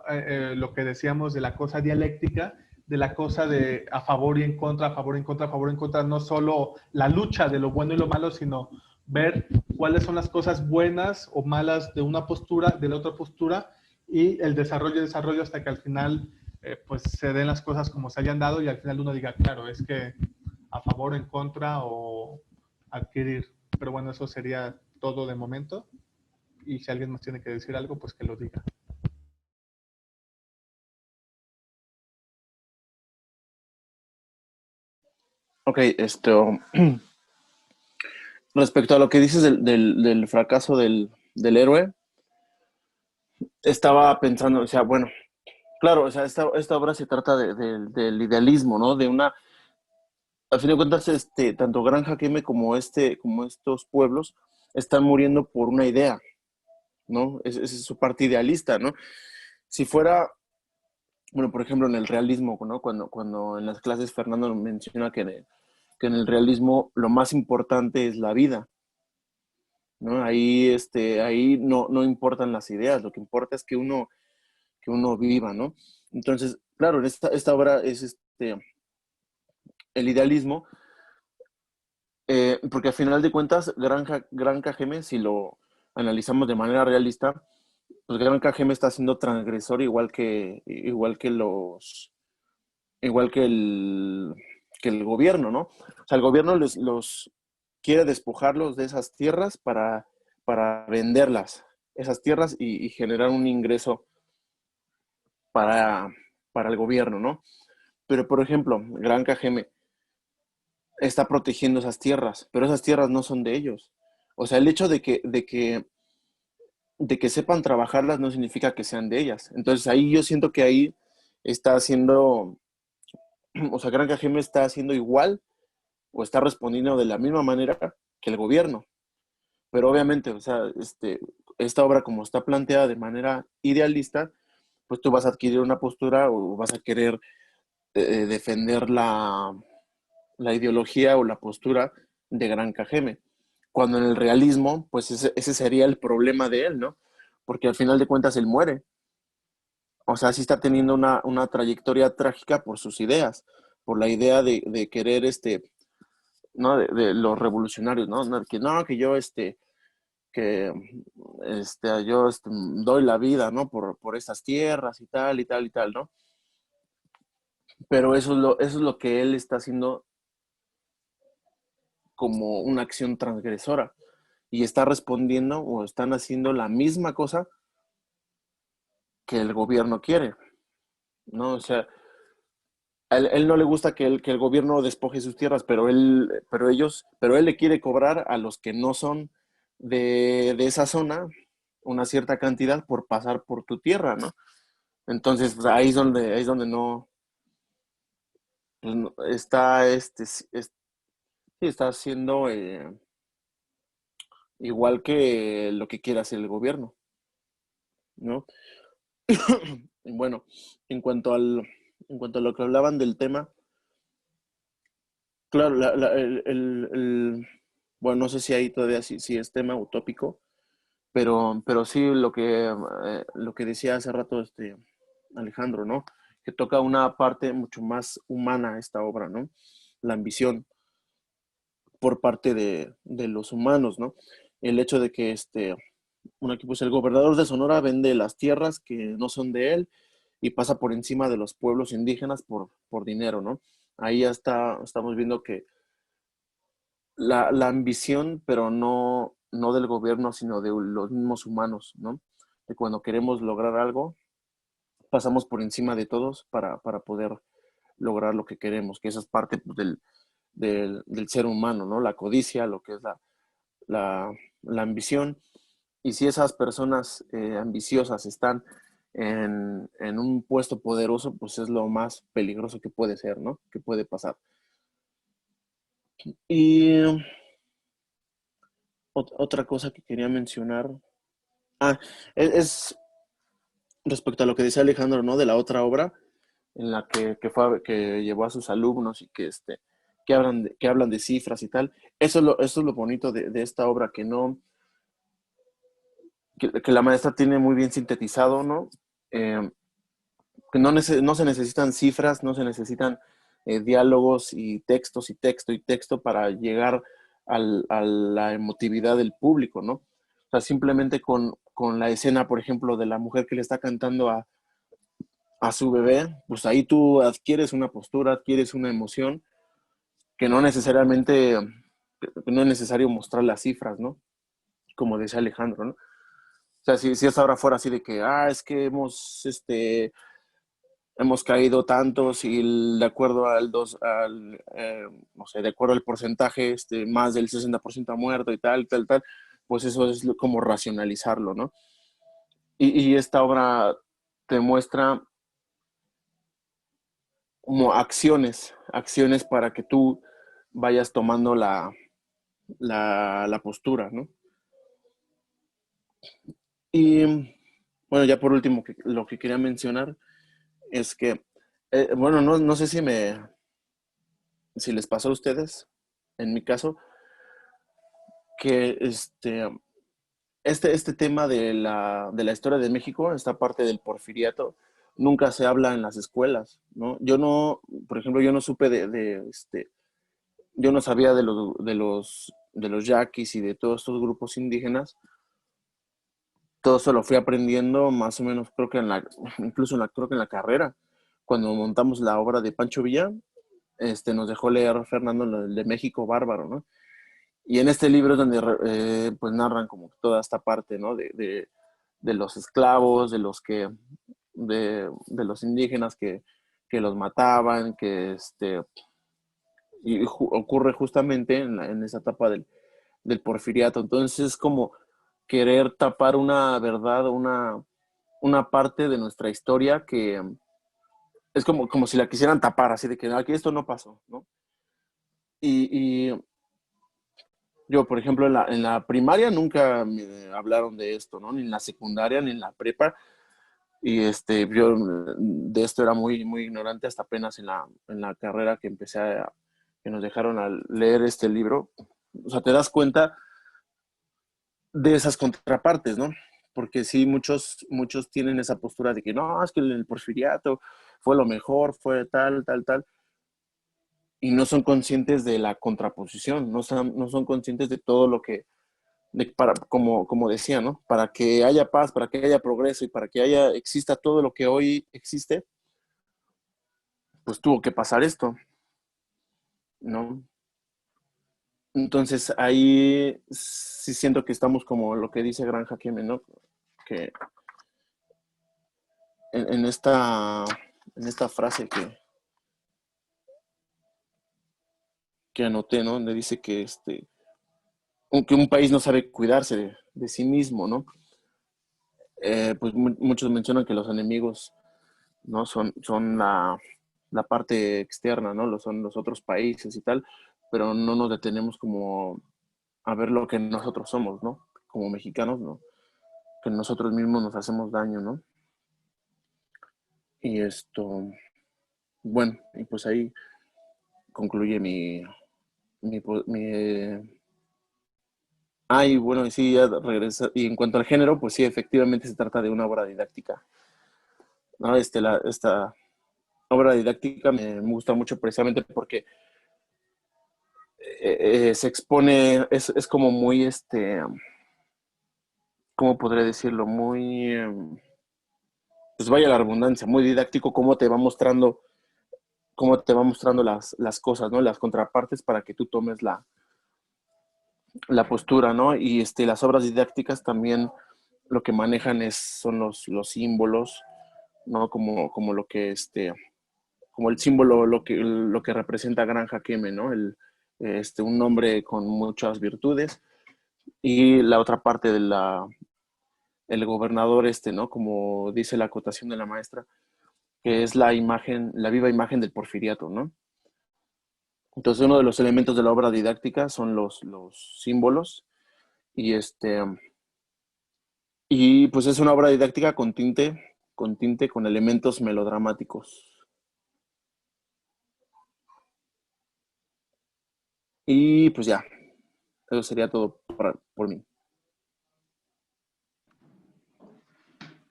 lo que decíamos de la cosa dialéctica, de la cosa de a favor y en contra, a favor y en contra, a favor y en contra, no solo la lucha de lo bueno y lo malo, sino ver cuáles son las cosas buenas o malas de una postura, de la otra postura, y el desarrollo hasta que al final pues se den las cosas como se hayan dado y al final uno diga, claro, es que a favor, en contra o adquirir. Pero bueno, eso sería todo de momento. Y si alguien más tiene que decir algo, pues que lo diga. Ok, respecto a lo que dices del fracaso del héroe, estaba pensando, o sea, bueno, claro, o sea, esta obra se trata del idealismo, ¿no? Al fin de cuentas, tanto Gran Jaqueme como estos pueblos están muriendo por una idea, ¿no? Es su parte idealista, ¿no? Si fuera, bueno, por ejemplo, en el realismo, ¿no? Cuando en las clases Fernando menciona que en el realismo lo más importante es la vida, ¿no? Ahí no importan las ideas, lo que importa es que uno viva, ¿no? Entonces, claro, en esta obra es el idealismo, porque al final de cuentas, Gran Cajeme, si lo analizamos de manera realista, pues Gran KGM está siendo transgresor igual que el gobierno, ¿no? O sea, el gobierno los quiere despojarlos de esas tierras para venderlas, esas tierras y generar un ingreso para, para el gobierno, ¿no? Pero, por ejemplo, Gran KGM está protegiendo esas tierras, pero esas tierras no son de ellos. O sea, el hecho de que sepan trabajarlas no significa que sean de ellas. Entonces ahí yo siento que ahí está haciendo, o sea, Gran KGM está haciendo igual o está respondiendo de la misma manera que el gobierno. Pero obviamente, o sea, esta obra como está planteada de manera idealista, pues tú vas a adquirir una postura o vas a querer defender la ideología o la postura de Gran KGM. Cuando en el realismo, pues ese sería el problema de él, ¿no? Porque al final de cuentas él muere. O sea, sí está teniendo una trayectoria trágica por sus ideas, por la idea de querer, ¿no? De los revolucionarios, ¿no? Que yo, que, yo doy la vida, ¿no? Por estas tierras y tal, y tal, y tal, ¿no? Pero eso es lo que él está haciendo como una acción transgresora y está respondiendo o están haciendo la misma cosa que el gobierno quiere, ¿no? O sea, a él no le gusta que el gobierno despoje sus tierras, pero él le quiere cobrar a los que no son de esa zona una cierta cantidad por pasar por tu tierra, ¿no? Entonces, pues, ahí es donde no, pues, está, sí, está haciendo igual que lo que quiere hacer el gobierno, ¿no? Y bueno, en cuanto en cuanto a lo que hablaban del tema, claro, bueno, no sé si ahí todavía sí es tema utópico, pero sí lo que decía hace rato Alejandro, ¿no? Que toca una parte mucho más humana esta obra, ¿no? La ambición por parte de los humanos, ¿no? El hecho de que bueno, aquí pues el gobernador de Sonora vende las tierras que no son de él y pasa por encima de los pueblos indígenas por dinero, ¿no? Ahí ya estamos viendo que la ambición, pero no del gobierno, sino de los mismos humanos, ¿no? De cuando queremos lograr algo, pasamos por encima de todos para poder lograr lo que queremos, que esa es parte pues, del ser humano, ¿no? La codicia, lo que es la, la ambición. Y si esas personas ambiciosas están en un puesto poderoso, pues es lo más peligroso que puede ser, ¿no? Que puede pasar. Y otra cosa que quería mencionar, ah, es respecto a lo que decía Alejandro, ¿no? De la otra obra en la que llevó a sus alumnos y que hablan de cifras y tal. Eso es lo bonito de esta obra, que la maestra tiene muy bien sintetizado, ¿no? Eh, que no se necesitan cifras, no se necesitan diálogos y textos y texto y texto para llegar a la emotividad del público, ¿no? O sea, simplemente con la escena, por ejemplo, de la mujer que le está cantando a su bebé, pues ahí tú adquieres una postura, adquieres una emoción que no es necesario mostrar las cifras, ¿no? Como decía Alejandro, ¿no? O sea, si esta hora fuera así de que, es que hemos caído tantos y de acuerdo no sé, de acuerdo al porcentaje, más del 60% ha muerto y tal, tal, tal, pues eso es como racionalizarlo, ¿no? Y esta obra te muestra como acciones para que tú vayas tomando la postura, ¿no? Y bueno, ya por último, lo que quería mencionar es que, bueno, no sé si les pasó a ustedes, en mi caso, que este tema de la historia de México, esta parte del porfiriato, nunca se habla en las escuelas, ¿no? Yo no, por ejemplo, yo no supe yo no sabía de los yaquis y de todos estos grupos indígenas todo eso lo fui aprendiendo más o menos, creo que creo que en la carrera, cuando montamos la obra de Pancho Villa, nos dejó leer Fernando el de México Bárbaro, ¿no? Y en este libro es donde pues narran como toda esta parte, ¿no? De los esclavos, de los indígenas que los mataban, ocurre justamente en esa etapa del porfiriato. Entonces es como querer tapar una verdad, una parte de nuestra historia que es como si la quisieran tapar, así de que aquí esto no pasó, ¿no? Y yo, por ejemplo, en la primaria nunca me hablaron de esto, ¿no? Ni en la secundaria, ni en la prepa. Y yo de esto era muy, muy ignorante hasta apenas en la carrera que nos dejaron a leer este libro. O sea, te das cuenta de esas contrapartes, ¿no? Porque sí, muchos tienen esa postura de que no, es que el porfiriato fue lo mejor, fue tal, tal, tal. Y no son conscientes de la contraposición, no son conscientes de todo lo que, como decía, ¿no? Para que haya paz, para que haya progreso y para que exista todo lo que hoy existe, pues tuvo que pasar esto, ¿no? Entonces ahí sí siento que estamos como lo que dice Granja Keme, ¿no? Que en esta frase que anoté, ¿no? Donde dice que que un país no sabe cuidarse de sí mismo, ¿no? Pues muchos mencionan que los enemigos, ¿no? Son la parte externa, ¿no? Son los otros países y tal, pero no nos detenemos como a ver lo que nosotros somos, ¿no? Como mexicanos, ¿no? Que nosotros mismos nos hacemos daño, ¿no? Y bueno, y pues ahí concluye y bueno, y sí, ya regresa. Y en cuanto al género, pues sí, efectivamente se trata de una obra didáctica, ¿no? Esta obra didáctica me gusta mucho precisamente porque se expone, es como muy, ¿cómo podré decirlo? Muy, pues vaya la redundancia, muy didáctico, cómo te va mostrando las cosas, ¿no? Las contrapartes para que tú tomes la postura, ¿no? Y las obras didácticas también lo que manejan son los símbolos, ¿no? Como lo que, como el símbolo, lo que representa Granja Keme, ¿no? Un nombre con muchas virtudes. Y la otra parte el gobernador, ¿no? Como dice la acotación de la maestra, que es la viva imagen del porfiriato, ¿no? Entonces, uno de los elementos de la obra didáctica son los símbolos y y pues es una obra didáctica con elementos melodramáticos. Y pues ya, eso sería todo por mí.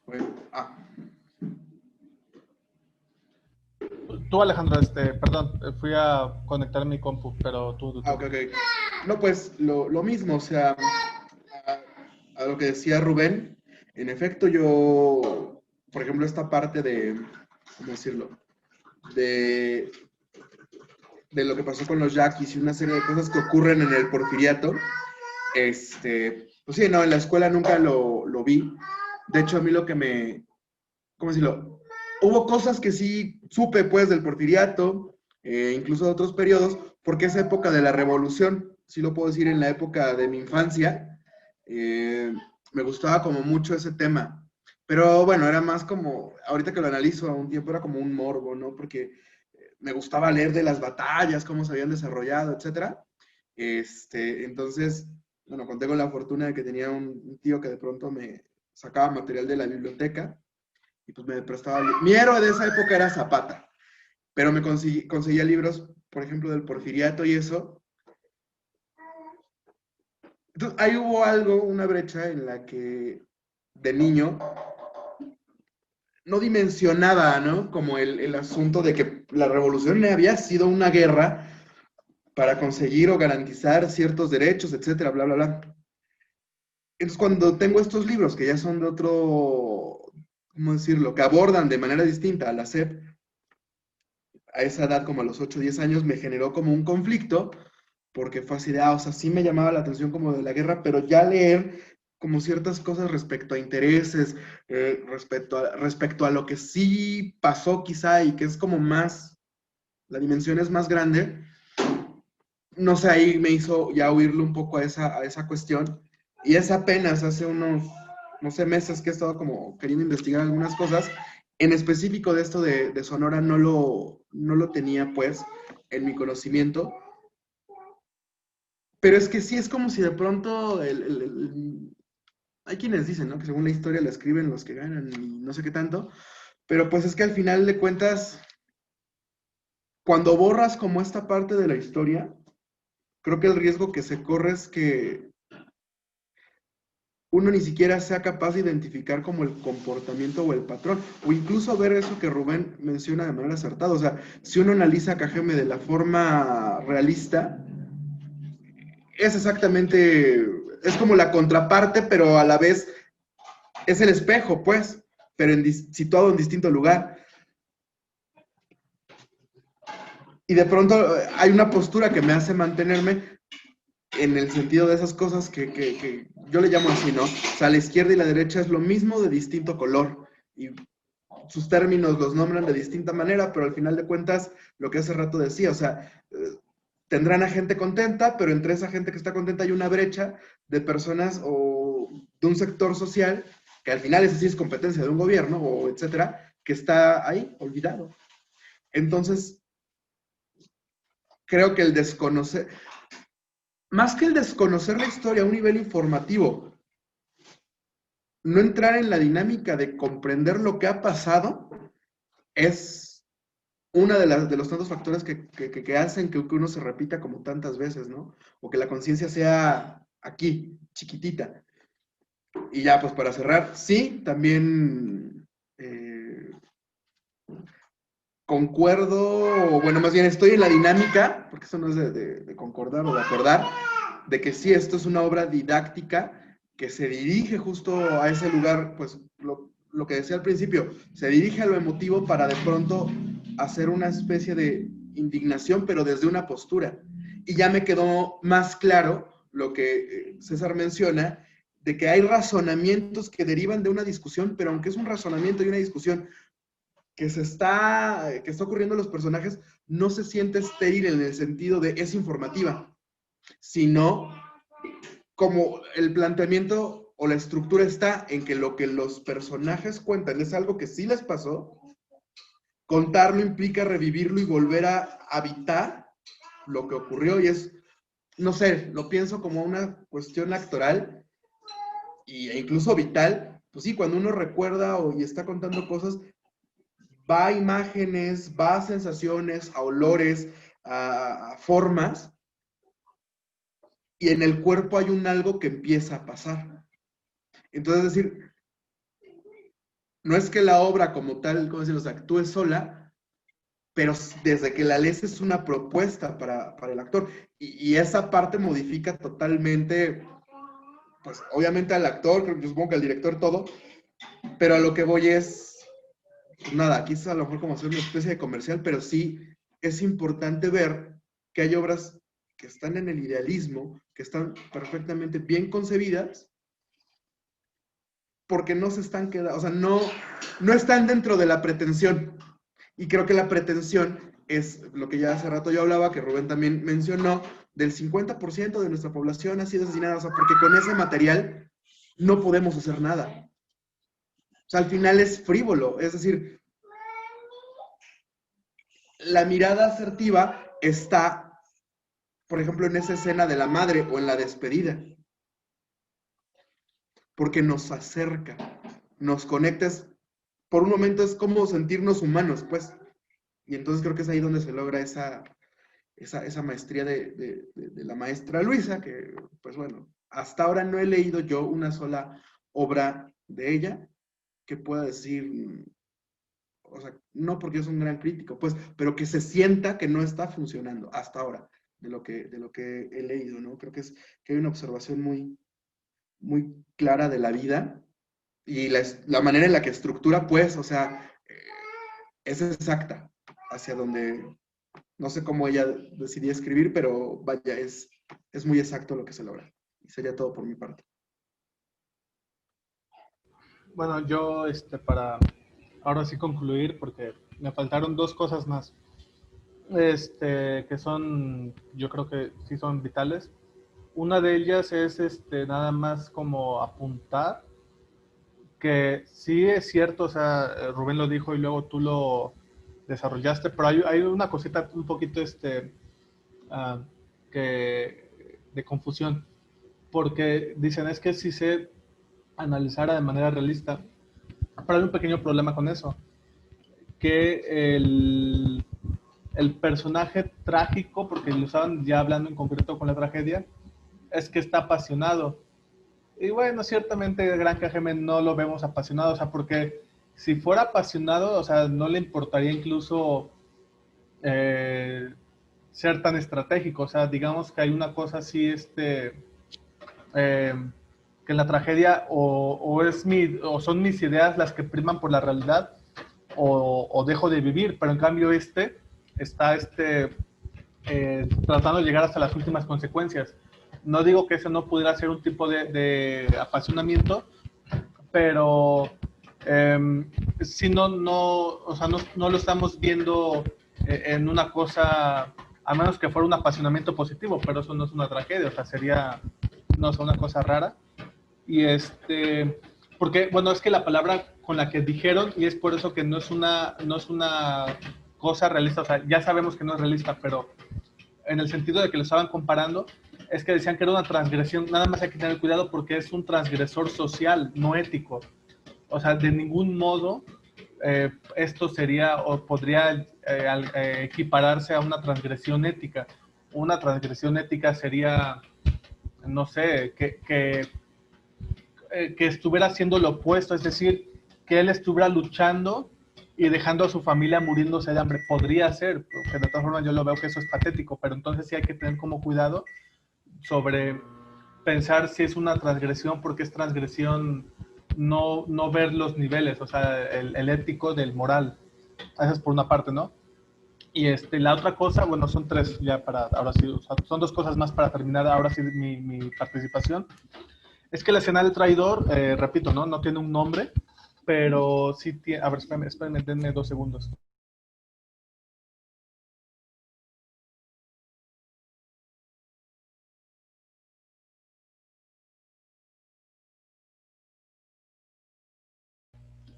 Bueno, Tú, Alejandro, perdón, fui a conectar mi compu, pero tú. Ok. No, pues lo mismo, o sea, a lo que decía Rubén, en efecto yo, por ejemplo, esta parte ¿cómo decirlo? De lo que pasó con los yaquis y una serie de cosas que ocurren en el porfiriato, pues sí, no, en la escuela nunca lo vi. De hecho, a mí ¿cómo decirlo? Hubo cosas que sí supe, pues, del porfiriato, incluso de otros periodos, porque es época de la revolución, sí lo puedo decir, en la época de mi infancia, me gustaba como mucho ese tema. Pero bueno, era más como, ahorita que lo analizo a un tiempo, era como un morbo, ¿no? Porque me gustaba leer de las batallas, cómo se habían desarrollado, etcétera. Entonces, bueno, conté con la fortuna de que tenía un tío que de pronto me sacaba material de la biblioteca y pues me prestaba. Mi héroe de esa época era Zapata, pero me conseguía libros, por ejemplo, del Porfiriato y eso. Entonces, ahí hubo una brecha en la que de niño no dimensionaba, ¿no? Como el asunto de que la revolución había sido una guerra para conseguir o garantizar ciertos derechos, etcétera, bla, bla, bla. Entonces, cuando tengo estos libros que ya son de otro, ¿cómo decirlo?, que abordan de manera distinta a la SEP, a esa edad, como a los 8 o 10 años, me generó como un conflicto, porque fue así de, o sea, sí me llamaba la atención como de la guerra, pero ya leer como ciertas cosas respecto a intereses, respecto a lo que sí pasó quizá y que es como más, la dimensión es más grande, no sé, ahí me hizo ya huirle un poco a esa cuestión. Y es apenas hace unos, no sé, meses que he estado como queriendo investigar algunas cosas. En específico de esto de Sonora no lo tenía pues en mi conocimiento. Pero es que sí, es como si de pronto hay quienes dicen, ¿no? Que según la historia la escriben los que ganan y no sé qué tanto. Pero pues es que al final de cuentas, cuando borras como esta parte de la historia, creo que el riesgo que se corre es que uno ni siquiera sea capaz de identificar como el comportamiento o el patrón, o incluso ver eso que Rubén menciona de manera acertada. O sea, si uno analiza a Cajeme de la forma realista, es exactamente, es como la contraparte, pero a la vez es el espejo, pues, pero situado en distinto lugar. Y de pronto hay una postura que me hace mantenerme en el sentido de esas cosas que yo le llamo así, ¿no? O sea, la izquierda y la derecha es lo mismo de distinto color. Y sus términos los nombran de distinta manera, pero al final de cuentas, lo que hace rato decía, o sea, tendrán a gente contenta, pero entre esa gente que está contenta hay una brecha de personas o de un sector social, que al final esa sí es competencia de un gobierno, o etcétera, que está ahí, olvidado. Entonces, creo que el desconocer, más que el desconocer la historia a un nivel informativo, no entrar en la dinámica de comprender lo que ha pasado, es una de los tantos factores que hacen que uno se repita como tantas veces, ¿no? O que la conciencia sea aquí, chiquitita. Y ya, pues para cerrar, sí, también concuerdo, o bueno, más bien estoy en la dinámica, porque eso no es de concordar o de acordar, de que sí, esto es una obra didáctica que se dirige justo a ese lugar, pues lo que decía al principio, se dirige a lo emotivo para de pronto hacer una especie de indignación, pero desde una postura. Y ya me quedó más claro lo que César menciona, de que hay razonamientos que derivan de una discusión, pero aunque es un razonamiento y una discusión que está ocurriendo en los personajes, no se siente estéril en el sentido de es informativa, sino como el planteamiento o la estructura está en que lo que los personajes cuentan es algo que sí les pasó, contarlo implica revivirlo y volver a habitar lo que ocurrió y es, no sé, lo pienso como una cuestión actoral e incluso vital, pues sí, cuando uno recuerda y está contando cosas, va a imágenes, va a sensaciones, a olores, a formas, y en el cuerpo hay un algo que empieza a pasar. Entonces, es decir, no es que la obra como tal, como decirlo, actúe sola, pero desde que la lees es una propuesta para el actor. Y esa parte modifica totalmente, pues obviamente al actor, yo supongo que al director todo, pero a lo que voy es, pues nada, aquí es a lo mejor como hacer una especie de comercial, pero sí es importante ver que hay obras que están en el idealismo, que están perfectamente bien concebidas, porque no se están quedando, o sea, no están dentro de la pretensión. Y creo que la pretensión es lo que ya hace rato yo hablaba, que Rubén también mencionó, del 50% de nuestra población ha sido asesinada, o sea, porque con ese material no podemos hacer nada. O sea, al final es frívolo, es decir, la mirada asertiva está, por ejemplo, en esa escena de la madre o en la despedida, porque nos acerca, nos conecta, por un momento es como sentirnos humanos, pues, y entonces creo que es ahí donde se logra esa maestría de la maestra Luisa, que, pues bueno, hasta ahora no he leído yo una sola obra de ella que pueda decir, o sea, no porque es un gran crítico, pues, pero que se sienta que no está funcionando hasta ahora, de lo que he leído, ¿no? Creo que hay una observación muy, muy clara de la vida y la manera en la que estructura, pues, o sea, es exacta hacia donde, no sé cómo ella decidió escribir, pero vaya, es muy exacto lo que se logra. Y sería todo por mi parte. Bueno, yo para ahora sí concluir, porque me faltaron dos cosas más, que son, yo creo que sí son vitales. Una de ellas es nada más como apuntar que sí es cierto, o sea, Rubén lo dijo y luego tú lo desarrollaste, pero hay una cosita un poquito ah, de confusión, porque dicen es que si se analizara de manera realista, pero hay un pequeño problema con eso, que el personaje trágico, porque lo estaban ya hablando en concreto con la tragedia, es que está apasionado. Y bueno, ciertamente el Gran KGM no lo vemos apasionado, o sea, porque si fuera apasionado, o sea, no le importaría incluso eh, ser tan estratégico, o sea, digamos que hay una cosa así, eh, que en la tragedia o son mis ideas las que priman por la realidad, o dejo de vivir, pero en cambio está tratando de llegar hasta las últimas consecuencias. No digo que eso no pudiera ser un tipo de apasionamiento, pero si o sea, no lo estamos viendo en una cosa, a menos que fuera un apasionamiento positivo, pero eso no es una tragedia, o sea, sería, no sé, una cosa rara. Y porque, bueno, es que la palabra con la que dijeron, y es por eso que no es una cosa realista, o sea, ya sabemos que no es realista, pero en el sentido de que lo estaban comparando, es que decían que era una transgresión, nada más hay que tener cuidado porque es un transgresor social, no ético. O sea, de ningún modo esto sería o podría equipararse a una transgresión ética. Una transgresión ética sería, no sé, que estuviera haciendo lo opuesto, es decir, que él estuviera luchando y dejando a su familia muriéndose de hambre. Podría ser, porque de todas formas yo lo veo que eso es patético, pero entonces sí hay que tener como cuidado sobre pensar si es una transgresión, porque es transgresión no ver los niveles, o sea, el ético del moral. Eso es por una parte, ¿no? Y la otra cosa, bueno, son tres ya para, ahora sí, o sea, son dos cosas más para terminar ahora sí mi participación. Es que la escena del traidor, repito, ¿no? No tiene un nombre, pero sí tiene, a ver, espérenme, denme 2 segundos.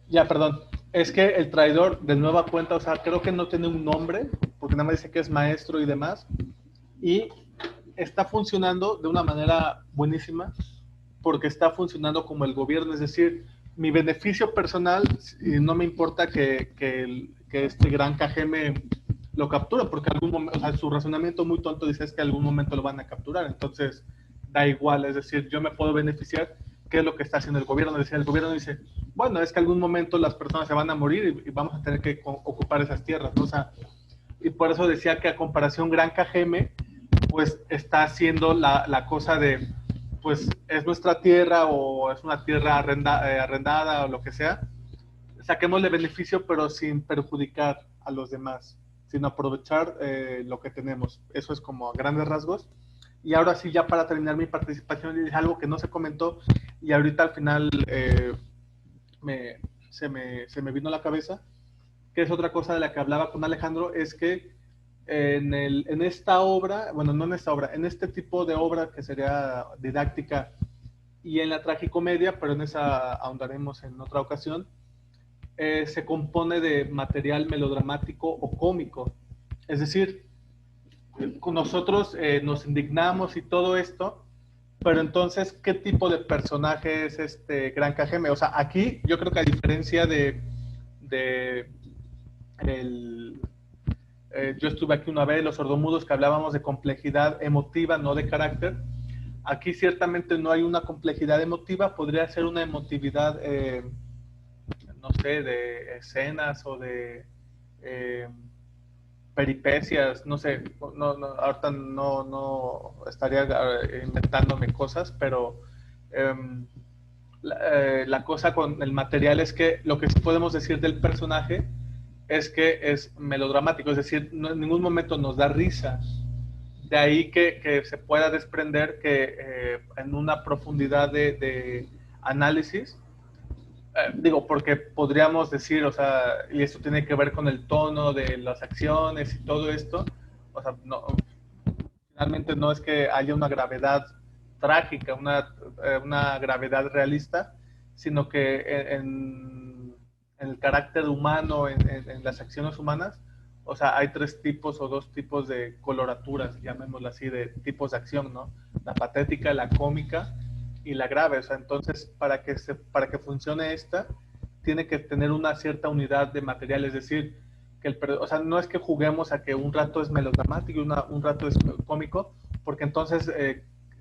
Ya, perdón. Es que el traidor, de nueva cuenta, o sea, creo que no tiene un nombre, porque nada más dice que es maestro y demás. Y está funcionando de una manera buenísima, porque está funcionando como el gobierno, es decir, mi beneficio personal, no me importa que este gran KGM lo capture, porque algún momento, o sea, su razonamiento muy tonto dice es que algún momento lo van a capturar, entonces da igual, es decir, yo me puedo beneficiar, ¿qué es lo que está haciendo el gobierno? Es decir, el gobierno dice, bueno, es que algún momento las personas se van a morir y vamos a tener que ocupar esas tierras, ¿no? O sea, y por eso decía que a comparación Gran KGM, pues está haciendo la cosa de, pues es nuestra tierra o es una tierra arrendada o lo que sea, saquémosle beneficio pero sin perjudicar a los demás, sin aprovechar lo que tenemos. Eso es como a grandes rasgos. Y ahora sí, ya para terminar mi participación, es algo que no se comentó y ahorita al final se me vino a la cabeza, que es otra cosa de la que hablaba con Alejandro, es que en esta obra, bueno, no en esta obra, en este tipo de obra que sería didáctica y en la tragicomedia, pero en esa ahondaremos en otra ocasión, se compone de material melodramático o cómico. Es decir, con nosotros nos indignamos y todo esto, pero entonces, ¿qué tipo de personaje es este Gran KGM? O sea, aquí yo creo que a diferencia de el, yo estuve aquí una vez, los sordomudos, que hablábamos de complejidad emotiva, no de carácter. Aquí ciertamente no hay una complejidad emotiva, podría ser una emotividad, no sé, de escenas o de eh, peripecias, no sé, ahorita no estaría inventándome cosas, pero La cosa con el material es que lo que sí podemos decir del personaje es que es melodramático, es decir, no, en ningún momento nos da risa. De ahí que se pueda desprender que en una profundidad de análisis, digo, porque podríamos decir, o sea, y esto tiene que ver con el tono de las acciones y todo esto, o sea, no, finalmente no es que haya una gravedad trágica, una gravedad realista, sino que en el carácter humano, en las acciones humanas, o sea, hay tres tipos o dos tipos de coloraturas, llamémoslo así, de tipos de acción, ¿no? La patética, la cómica y la grave. O sea, entonces, para que funcione esta, tiene que tener una cierta unidad de material, es decir, o sea, no es que juguemos a que un rato es melodramático y un rato es cómico, porque entonces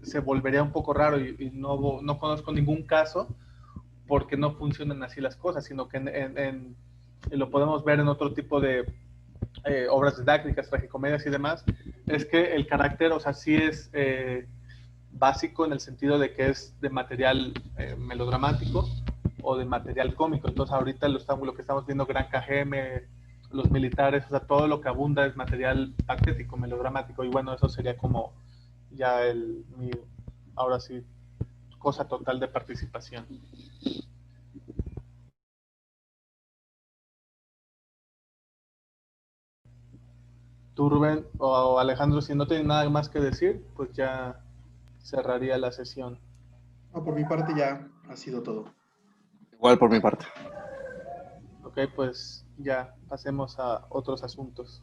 se volvería un poco raro y no conozco ningún caso porque no funcionan así las cosas, sino que lo podemos ver en otro tipo de obras didácticas, tragicomedias y demás, es que el carácter, o sea, sí es básico en el sentido de que es de material melodramático o de material cómico. Entonces ahorita lo que estamos viendo, Gran KGM, los militares, o sea, todo lo que abunda es material patético, melodramático, y bueno, eso sería como ya ahora sí, cosa total de participación. Tú, Rubén, o Alejandro, si no tienen nada más que decir, pues ya cerraría la sesión. No, por mi parte ya ha sido todo. Igual por mi parte. Ok, pues ya pasemos a otros asuntos.